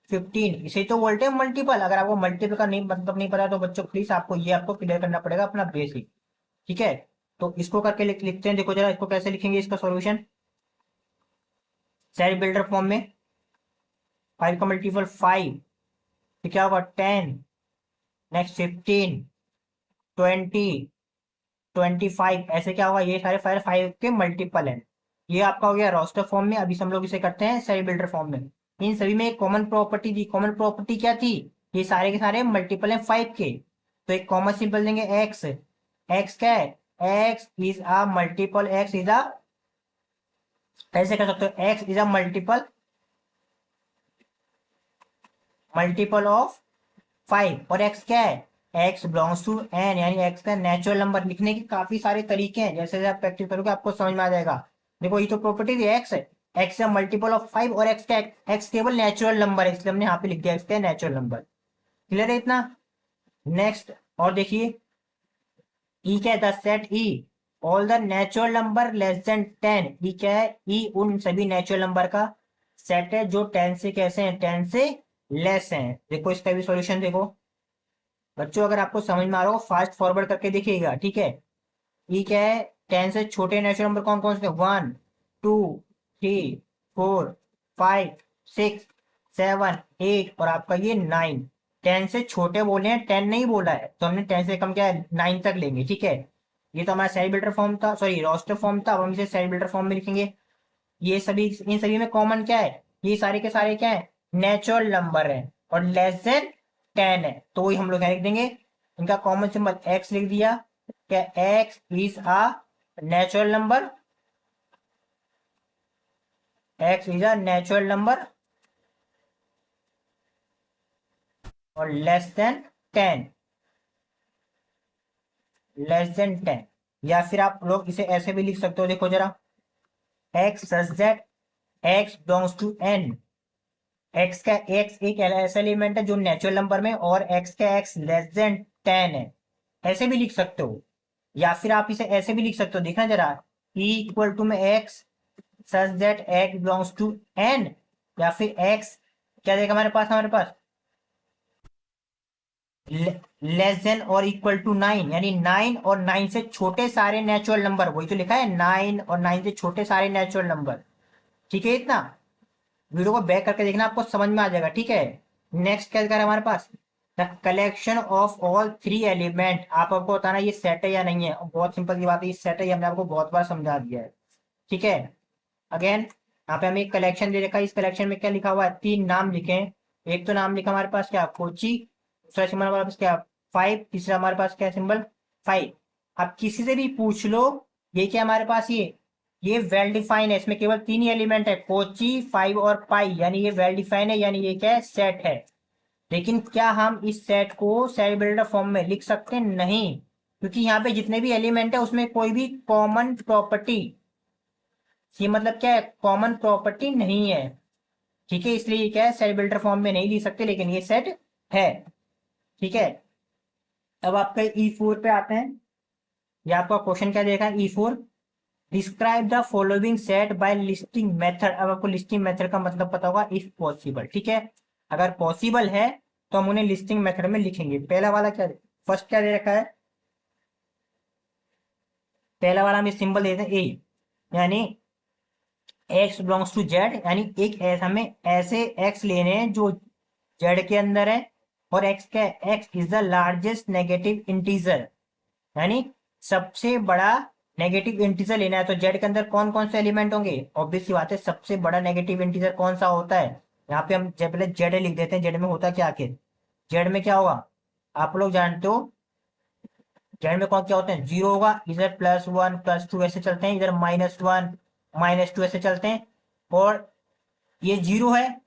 15। इसे तो बोलते हैं मल्टीपल। अगर आपको मल्टीपल का नहीं मतलब नहीं पता तो बच्चों प्लीज आपको क्लियर करना पड़ेगा अपना बेसिक। ठीक है, तो इसको करके लिखते हैं, देखो जरा इसको कैसे लिखेंगे, इसका सॉल्यूशन सेट बिल्डर फॉर्म में। 5 का मल्टीपल 5 तो क्या होगा 10, नेक्स्ट 15, 20, 25, ऐसे क्या होगा, ये सारे फाइव 5 के मल्टीपल है। ये आपका हो गया रोस्टर फॉर्म में। अभी हम लोग इसे करते हैं सेट बिल्डर फॉर्म में। इन सभी में एक कॉमन प्रॉपर्टी थी, कॉमन प्रॉपर्टी क्या थी, ये सारे के सारे मल्टीपल हैं 5 के, तो एक कॉमन सिंबल देंगे एक्स। एक्स क्या है, x is a multiple, x is अ, कैसे कर सकते हो, x is a multiple multiple of 5। और एक्स क्या है, एक्स बिलोंग्स टू एन, यानी एक्स का नेचुरल नंबर। लिखने के काफी सारे तरीके हैं, जैसे जैसे आप प्रैक्टिस करोगे आपको समझ में आ जाएगा। देखो ये तो प्रॉपर्टी थी, एक्स है, एक्स का मल्टीपल ऑफ 5, और एक्स का एक्स केवल नेचुरल नंबर है इसलिए हमने यहाँ पे लिख दिया एक्स का नेचुरल नंबर। क्लियर है इतना। नेक्स्ट और देखिए, ई क्या है, the set E all the natural number less than 10। ई क्या है? ई उन सभी नेचुरल नंबर का सेट है जो 10 से कैसे हैं, 10 से लेस हैं। देखो इसका भी सॉल्यूशन देखो बच्चों, अगर आपको समझ में आ रहा हो फास्ट फॉरवर्ड करके देखिएगा, ठीक है। ई क्या है? 10 से छोटे नेचुरल नंबर कौन कौन से? 1, 2, 3, 4, 5, 6, 7, 8 और आपका ये 9। 10 से छोटे बोले हैं, 10 नहीं बोला है, तो हमने 10 से कम क्या है 9 तक लेंगे, ठीक है। ये तो हमारा सेल बिल्डर फॉर्म था, सॉरी रोस्टर फॉर्म था, अब हम इसे सेल बिल्डर फॉर्म में लिखेंगे। ये सभी, इन सभी में कॉमन क्या है? ये सारे के सारे क्या है? नेचुरल नंबर है और लेस देन 10 है, तो वही हम लोग यहाँ लिख देंगे। इनका कॉमन सिंबल एक्स लिख दिया। क्या? X is a natural number, x is a natural number और लेस देन 10, लेस देन 10। या फिर आप लोग इसे ऐसे भी लिख सकते हो, देखो जरा, x such that x belongs to N. X का एक्स एक ऐसा एलिमेंट है जो नेचुरल नंबर में, और एक्स का एक्स लेस देन 10 है, ऐसे भी लिख सकते हो। या फिर आप इसे ऐसे भी लिख सकते हो, देखना जरा, ई इक्वल टू में x such that x belongs to N. या फिर एक्स क्या देगा हमारे पास लेस देन और इक्वल टू 9, यानी 9 और 9 से छोटे सारे नेचुरल नंबर, वही तो लिखा है 9 और 9 से छोटे सारे नेचुरल नंबर, ठीक है। इतना वीडियो को बैक करके देखना, आपको समझ में आ जाएगा, ठीक है। नेक्स्ट क्या दिखा रहा है हमारे पास? The collection of all 3 element. आप आपको बताना ये सेट है या नहीं है, बहुत सिंपल की बात है, ये सेट है, ये हमने आपको बहुत बार समझा दिया है, ठीक है। अगेन यहाँ पे हमें एक कलेक्शन दे रखा है, इस कलेक्शन में क्या लिखा हुआ है? 3 नाम लिखे हैं। एक तो नाम लिखा हमारे पास क्या? कोची। दूसरा सिंबल हमारे पास क्या? 5। तीसरा हमारे पास क्या सिंबल? 5। अब किसी से भी पूछ लो, ये क्या हमारे पास? ये वेल डिफाइन है, इसमें केवल 3 ही एलिमेंट है, कोची, 5 और पाई, यानी ये वेल डिफाइन है, यानी ये क्या है? सेट है। लेकिन क्या हम इस सेट को सेट बिल्डर फॉर्म में लिख सकते हैं? नहीं, क्योंकि यहाँ पे जितने भी एलिमेंट है उसमें कोई भी कॉमन प्रॉपर्टी, ये मतलब क्या है? कॉमन प्रॉपर्टी नहीं है, ठीक है। इसलिए ये क्या है? सेट बिल्डर फॉर्म में नहीं लिख सकते, लेकिन ये सेट है, ठीक है। अब आपका E4 पे आते हैं। ये आपका क्वेश्चन क्या देखा? E4, describe the following set by listing method. अब आपको लिस्टिंग मेथड का मतलब पता होगा, इफ पॉसिबल, ठीक है। अगर पॉसिबल है तो हम उन्हें लिस्टिंग मेथड में लिखेंगे। पहला वाला क्या, फर्स्ट क्या दे रखा है? पहला वाला हम सिंबल देते हैं ए, यानी एक्स बिलोंग्स टू जेड, यानी एक ऐसा हमें ऐसे एक्स लेने हैं जो जेड के अंदर है, और एक्स का x is the largest negative integer, यानी सबसे बड़ा नेगेटिव इंटीजर लेना है। तो जेड के अंदर कौन कौन से एलिमेंट होंगे? ऑब्वियस सी बात है, सबसे बड़ा नेगेटिव इंटीजर कौन सा होता है? यहाँ पे हम पहले जेड लिख देते हैं। जेड में होता क्या आखिर? जेड में क्या होगा आप लोग जानते हो? जेड में कौन क्या होते हैं? 0 होगा, इधर +1 +2 ऐसे चलते हैं, इधर -1 -2 ऐसे चलते हैं, और ये 0 है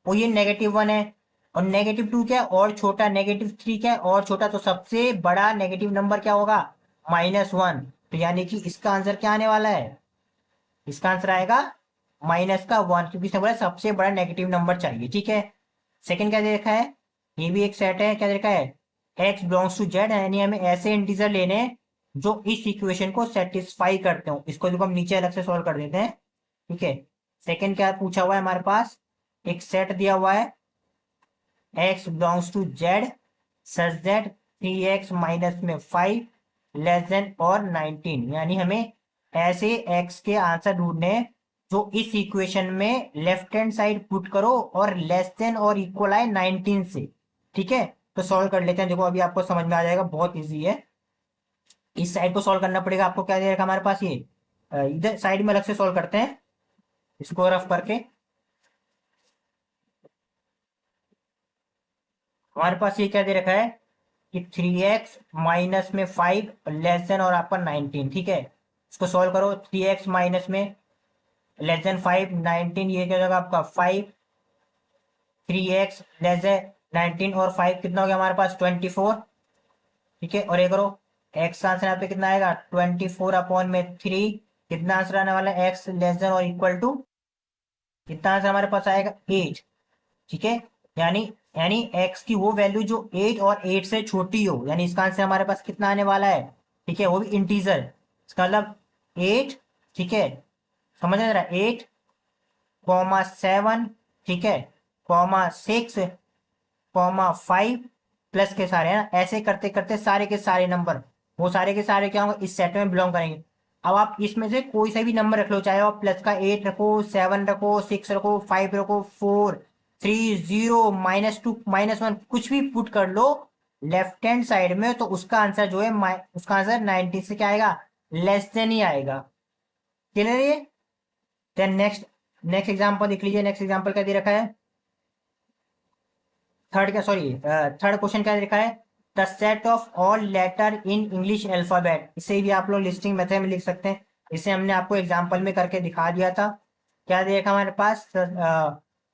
और ये -1 है, और -2 क्या है? और छोटा। -3 क्या है? और छोटा। तो सबसे बड़ा नेगेटिव नंबर क्या होगा? -1। तो यानी कि इसका आंसर क्या आने वाला है? इसका आंसर आएगा -1, क्योंकि इसने बोला सबसे बड़ा नेगेटिव नंबर चाहिए, ठीक है। सेकंड क्या दे रखा है? ये भी एक सेट है, क्या दे रखा है? एक्स बिलोंग्स टू जेड, यानी हमें ऐसे इंटीजर लेने हैं जो इस इक्वेशन को सेटिस्फाई करते हो। इसको जो हम नीचे अलग से सॉल्व कर देते हैं, ठीक है। सेकंड क्या पूछा हुआ है हमारे पास? एक सेट दिया हुआ है, x belongs to Z such that 3x minus में 5 लेस देन और 19, यानी हमें ऐसे x के आंसर ढूंढने हैं जो इस इक्वेशन में लेफ्ट हैंड साइड पुट करो और लेस देन और इक्वल आए 19 से, ठीक है। तो सॉल्व कर लेते हैं, देखो अभी आपको समझ में आ जाएगा, बहुत इजी है। इस साइड को सॉल्व करना पड़ेगा आपको। क्या दे रखा हमारे पास? ये इधर साइड में अलग से सॉल्व करते हैं, इसको रफ करके। हमारे पास ये क्या दे रखा है कि 3x माइनस में 5 लेस देन और आपका 19, ठीक है। इसको सॉल्व करो, 3x माइनस में लेस देन 5 19, ये क्या होगा आपका 5, 3x लेस देन 19 और 5 कितना हो गया हमारे पास? 24, ठीक है। और ये करो, x आंसर यहाँ पे कितना आएगा? 24/3। कितना आंसर आने वाला है? x लेस देन और इक्वल टू, कितना आंसर हमारे पास आएगा? 8, ठीक है। यानी यानी x की वो वैल्यू जो 8 और 8 से छोटी हो, यानी इसका आंसर हमारे पास कितना आने वाला है? ठीक है, वो भी इंटीजर। इसका मतलब 8, ठीक है, समझ आ रहा है, 8,7, ठीक है, ,6,5 प्लस के सारे हैं ना, ऐसे करते करते सारे के सारे नंबर, वो सारे के सारे क्या होंगे, इस सेट में बिलोंग करेंगे। अब आप इसमें से कोई सा भी नंबर रख लो, चाहे आप प्लस का 8 रखो, 7 रखो, 6 रखो, 5 रखो, 4, 3, 0, -2, -1, कुछ भी पुट कर लो लेफ्ट हैंड साइड में, तो उसका आंसर जो है उसका आंसर 90 से क्या आएगा, लेस देन ही आएगा। क्लियर है ये? देन नेक्स्ट नेक्स्ट एग्जांपल देख लीजिए। नेक्स्ट एग्जांपल क्या दे रखा है, थर्ड क्वेश्चन क्या दे रखा है, the set of all letter in English alphabet. इसे भी आप लोग लिस्टिंग मेथड में लिख सकते हैं, इसे हमने आपको एग्जांपल में करके दिखा दिया था। क्या दे रखा हमारे पास,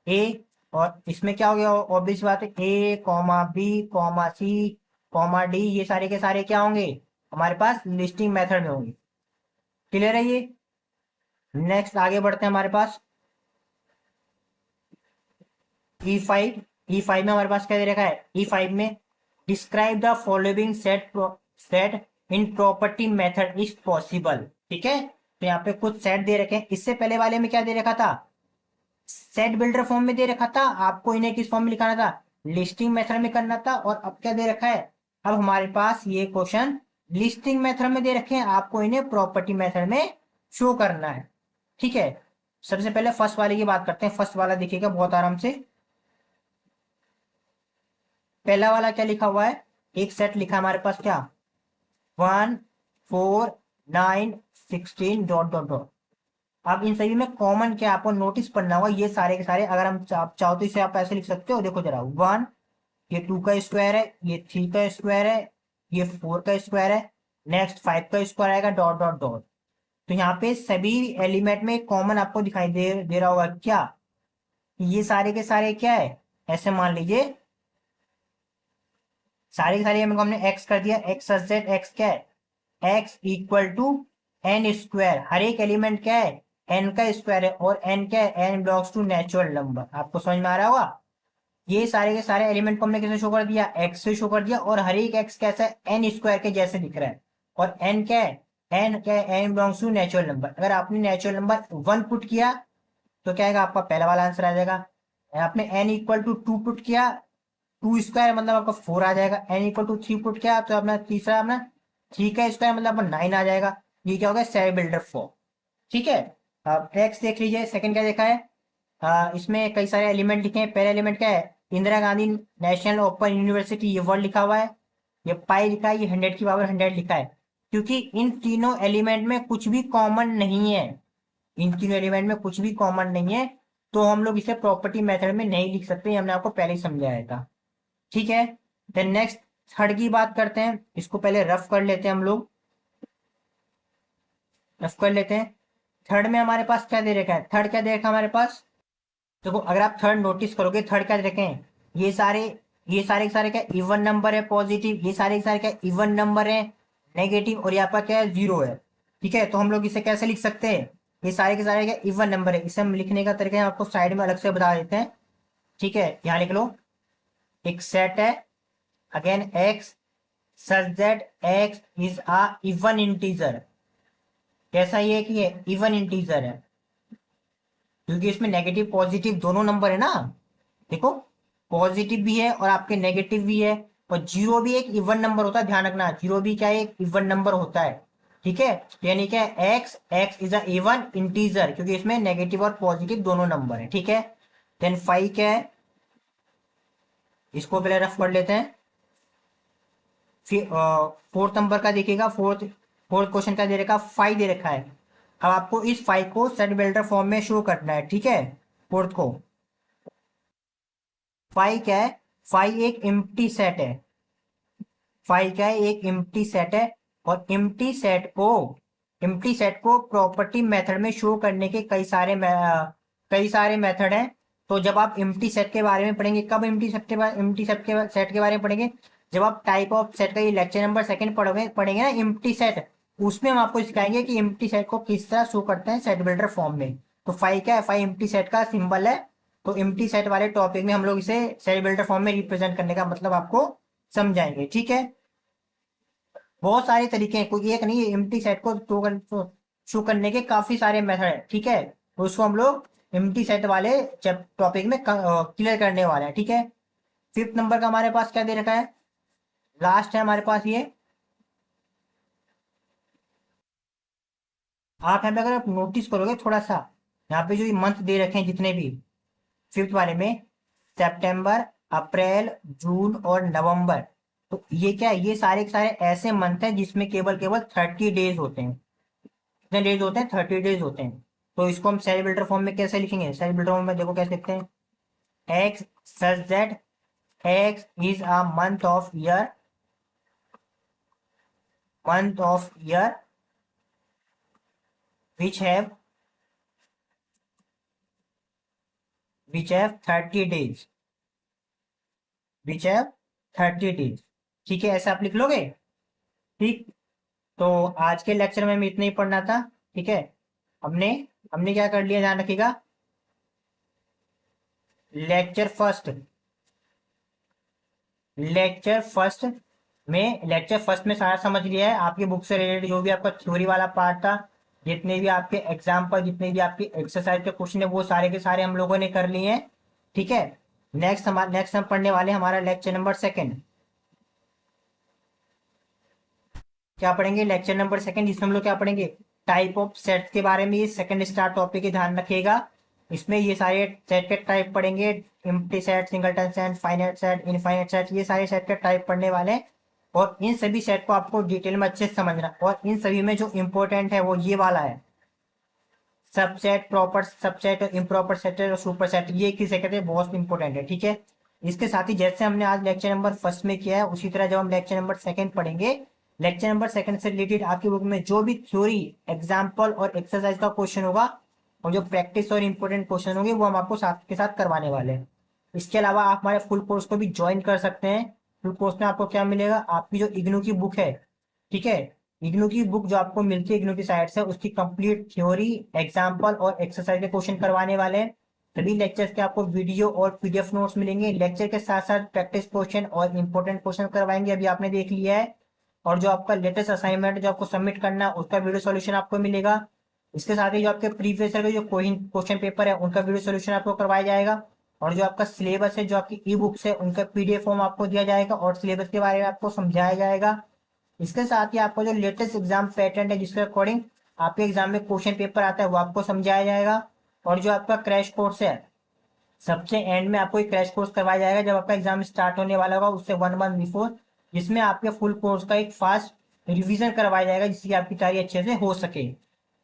ए, और इसमें क्या हो गया, ऑब्वियस बात है, ए comma B comma C comma D, ये सारे के सारे क्या होंगे हमारे पास लिस्टिंग मेथड में होंगे। क्लियर है ये? नेक्स्ट आगे बढ़ते हैं हमारे पास E5। E5 में हमारे पास क्या दे रखा है, E5 में describe the following set in property method is possible. ठीक है, तो यहाँ पे कुछ सेट दे रखे हैं। इससे पहले वाले में क्या दे रखा था, सेट बिल्डर फॉर्म में दे रखा था, आपको इन्हें किस फॉर्म में लिखाना था, लिस्टिंग मेथड में करना था। और अब क्या दे रखा है, अब हमारे पास ये क्वेश्चन लिस्टिंग मेथड में दे रखे हैं, आपको इन्हें प्रॉपर्टी मेथड में शो करना है। ठीक है, सबसे पहले फर्स्ट वाले की बात करते हैं। फर्स्ट वाला देखिएगा बहुत आराम से। पहला वाला क्या लिखा हुआ है, एक सेट लिखा है हमारे पास, क्या, 1, 4, 9, 16 डॉट डॉट डॉट। अब इन सभी में कॉमन क्या आपको नोटिस करना होगा, ये सारे के सारे, अगर हम चाहो तो इसे आप ऐसे लिख सकते हो, देखो जरा, 1, ये 2 का स्क्वायर है, ये 3 का स्क्वायर है, ये 4 का स्क्वायर है, नेक्स्ट 5 का स्क्वायर आएगा, डॉट डॉट डॉट। तो यहाँ पे सभी एलिमेंट में कॉमन आपको दिखाई दे रहा होगा क्या, ये सारे के सारे क्या है, ऐसे मान लीजिए सारे के सारे हमने एक्स कर दिया, एक्स जेड, एक्स क्या है, X equal to N square. हर एक एलिमेंट क्या है, एन का स्क्वायर है, और एन क्या है, N belongs to natural number. आपको समझ में आ रहा होगा, ये सारे के सारे एलिमेंट को हमने कैसे शो कर दिया, एक्स से शो कर दिया, और हर एक एक्स कैसा है, एन स्क्वायर के जैसे दिख रहा है। और एन क्या है, एन क्या है, N belongs to natural number. अगर आपने नेचुरल नंबर 1 पुट किया तो क्या आएगा, आपका पहला वाला आंसर आ जाएगा। आपने एन इक्वल टू 2 पुट किया, 2 स्क्वायर मतलब आपका 4 आ जाएगा। एन इक्वल टू 3 पुट किया तो अपना तीसरा अपना 3 का स्क्वायर मतलब अपना 9 आ जाएगा। ये क्या होगा, सेट बिल्डर फॉर्म। ठीक है, अब नेक्स्ट देख लीजिए, सेकंड क्या देखा है, इसमें कई सारे एलिमेंट लिखे हैं। पहला एलिमेंट क्या है, Indira Gandhi national open university, ये वर्ड लिखा हुआ है, ये पाई लिखा है, ये 100 की पावर 100 लिखा है। क्योंकि इन तीनों एलिमेंट में कुछ भी कॉमन नहीं है, इन तीनों एलिमेंट में कुछ भी कॉमन नहीं है, तो हम लोग इसे प्रॉपर्टी मेथड में नहीं लिख सकते, हमने आपको पहले ही समझाया था। ठीक है, देन नेक्स्ट थर्ड की बात करते हैं, इसको पहले रफ कर लेते हैं हम लोग, रफ कर लेते हैं। थर्ड में हमारे पास क्या दे रखा है, थर्ड क्या दे रखा है हमारे पास, देखो अगर आप थर्ड नोटिस करोगे, थर्ड क्या दे रखे हैं, ये सारे के सारे क्या इवन नंबर है पॉजिटिव, ये सारे के सारे क्या इवन नंबर है नेगेटिव, और यहाँ पर क्या है, जीरो है। ठीक है, तो हम लोग इसे कैसे लिख सकते हैं, ये सारे के सारे क्या इवन नंबर है। इसे हम लिखने का तरीका आपको साइड में अलग से बता देते हैं। ठीक है, यहाँ लिख लो, एक सेट है, again x such that x is a even integer। कैसा ये कि ये इवन इंटीजर है, क्योंकि इसमें नेगेटिव पॉजिटिव दोनों नंबर है ना, देखो पॉजिटिव भी है और आपके नेगेटिव भी है, और जीरो भी एक इवन नंबर होता है, ध्यान रखना, जीरो भी क्या है, एक इवन नंबर होता है। ठीक है, तो यानी क्या है, x is a even integer, क्योंकि इसमें नेगेटिव और पॉजिटिव दोनों नंबर है। ठीक है, देन 5 क्या है, इसको पहले रफ कर लेते हैं। फिर फोर्थ नंबर का देखिएगा, फोर्थ फोर्थ क्वेश्चन का दे रखा, 5 दे रखा है। अब आपको इस 5 को सेट बिल्डर फॉर्म में शो करना है। ठीक है, फोर्थ को 5 क्या है, 5 एक एम्प्टी सेट है, 5 क्या है, एक एम्प्टी सेट है। और एम्प्टी सेट को प्रॉपर्टी मेथड में शो करने के कई सारे मेथड हैं। तो जब आप एम्प्टी सेट के बारे में पढ़ेंगे, कब एम्प्टी सेट के बारे में पढ़ेंगे, जब आप टाइप ऑफ सेट का ये लेक्चर नंबर 2 पढ़ेंगे ना, एम्प्टी सेट, उसमें हम आपको सिखाएंगे कि एम्प्टी सेट को किस तरह शो करते हैं सेट बिल्डर फॉर्म में। तो 5 क्या है, 5 एम्प्टी सेट का सिंबल है। तो एम्प्टी सेट वाले टॉपिक में हम लोग इसे सेट बिल्डर फॉर्म में रिप्रेजेंट करने का मतलब आपको समझाएंगे। ठीक है, बहुत सारे तरीके हैं, कोई एक नहीं है। एम्प्टी सेट को शो करने के काफी सारे मेथड है, ठीक है। तो उसको हम लोग एम्प्टी सेट वाले टॉपिक में क्लियर करने वाले हैं, ठीक है। फिफ्थ नंबर का हमारे पास क्या दे रखा है, लास्ट है हमारे पास ये। आप यहाँ पे अगर आप नोटिस करोगे थोड़ा सा, यहाँ पे जो ये मंथ दे रखे हैं जितने भी फिफ्थ वाले में, सितंबर, अप्रैल, जून और नवंबर, तो ये क्या है, ये सारे के सारे ऐसे मंथ हैं जिसमें केवल केवल 30 डेज होते हैं। कितने डेज होते हैं, 30 डेज होते हैं। तो इसको हम सेल बिल्डर फॉर्म में कैसे लिखेंगे, सेल बिल्डर फॉर्म में देखो कैसे लिखते हैं, x such that x is a month of year which have which have 30 days, which have 30 days. ठीक है, ऐसे आप लिख लोगे। ठीक। तो आज के लेक्चर में हमें इतना ही पढ़ना था, ठीक है। हमने हमने क्या कर लिया, ध्यान रखिएगा। Lecture first lecture first lecture first में सारा समझ लिया है। आपकी बुक से रिलेटेड जो भी आपका थ्योरी वाला पार्ट था, जितने भी आपके एग्जाम्पल, जितने भी आपके एक्सरसाइज के क्वेश्चन है, वो सारे के सारे हम लोगों ने कर लिए हैं, ठीक है। नेक्स्ट हम पढ़ने वाले हैं हमारा लेक्चर नंबर सेकंड। क्या पढ़ेंगे, लेक्चर नंबर सेकंड, जिसमें हम लोग क्या पढ़ेंगे, टाइप ऑफ सेट्स के बारे में। ये सेकंड स्टार टॉपिक है, ध्यान रखिएगा। इसमें ये सारे सेट के टाइप पढ़ेंगे, empty set, singleton set, finite set, infinite set, ये सारे सेट के टाइप पढ़ने वाले हैं। और इन सभी सेट को आपको डिटेल में अच्छे से समझना, और इन सभी में जो इंपॉर्टेंट है वो ये वाला है, subset, proper subset, improper set और सुपर सेट, ये किसे कहते हैं, बहुत इंपॉर्टेंट है, ठीक है। इसके साथ ही जैसे हमने आज लेक्चर नंबर फर्स्ट में किया है, उसी तरह जब हम लेक्चर नंबर सेकंड पढ़ेंगे, लेक्चर नंबर सेकंड से रिलेटेड आपकी बुक में जो भी थ्योरी, एग्जाम्पल और एक्सरसाइज का क्वेश्चन होगा, और जो प्रैक्टिस और इंपॉर्टेंट क्वेश्चन होंगे, वो हम आपको साथ के साथ करवाने वाले हैं। इसके अलावा आप हमारे फुल कोर्स को भी ज्वाइन कर सकते हैं। फुल कोर्स में आपको क्या मिलेगा, आपकी जो इग्नू की बुक है, ठीक है, इग्नू की बुक जो आपको मिलती है इग्नू की साइट से, उसकी कंप्लीट थ्योरी, एग्जाम्पल और एक्सरसाइज के क्वेश्चन करवाने वाले हैं। सभी लेक्चर्स के आपको वीडियो और पीडीएफ नोट्स मिलेंगे। लेक्चर के साथ साथ प्रैक्टिस क्वेश्चन और इंपॉर्टेंट क्वेश्चन करवाएंगे, अभी आपने देख लिया है। और जो आपका लेटेस्ट असाइनमेंट जो आपको सबमिट करना है, उसका वीडियो सोल्यूशन आपको मिलेगा। इसके साथ ही जो आपके प्रीवियस ईयर के जो क्वेश्चन पेपर है, उनका वीडियो सोल्यूशन आपको करवाया जाएगा। और जो आपका सिलेबस है, जो आपकी ई बुक्स है, उनका पीडीएफ फॉर्म आपको दिया जाएगा, और सिलेबस के बारे में आपको समझाया जाएगा। इसके साथ ही आपका जो लेटेस्ट एग्जाम पैटर्न है, जिसके अकॉर्डिंग आपके एग्जाम में क्वेश्चन पेपर आता है, वो आपको समझाया जाएगा। और जो आपका क्रैश कोर्स है, सबसे एंड में आपको एक क्रैश कोर्स करवाया जाएगा जब आपका एग्जाम स्टार्ट होने वाला होगा, उससे 1 मंथ बिफोर, जिसमें आपके फुल कोर्स का एक फास्ट रिवीजन करवाया जाएगा, जिससे आपकी तैयारी अच्छे से हो सके।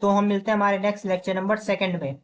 तो हम मिलते हैं हमारे नेक्स्ट लेक्चर नंबर सेकंड में।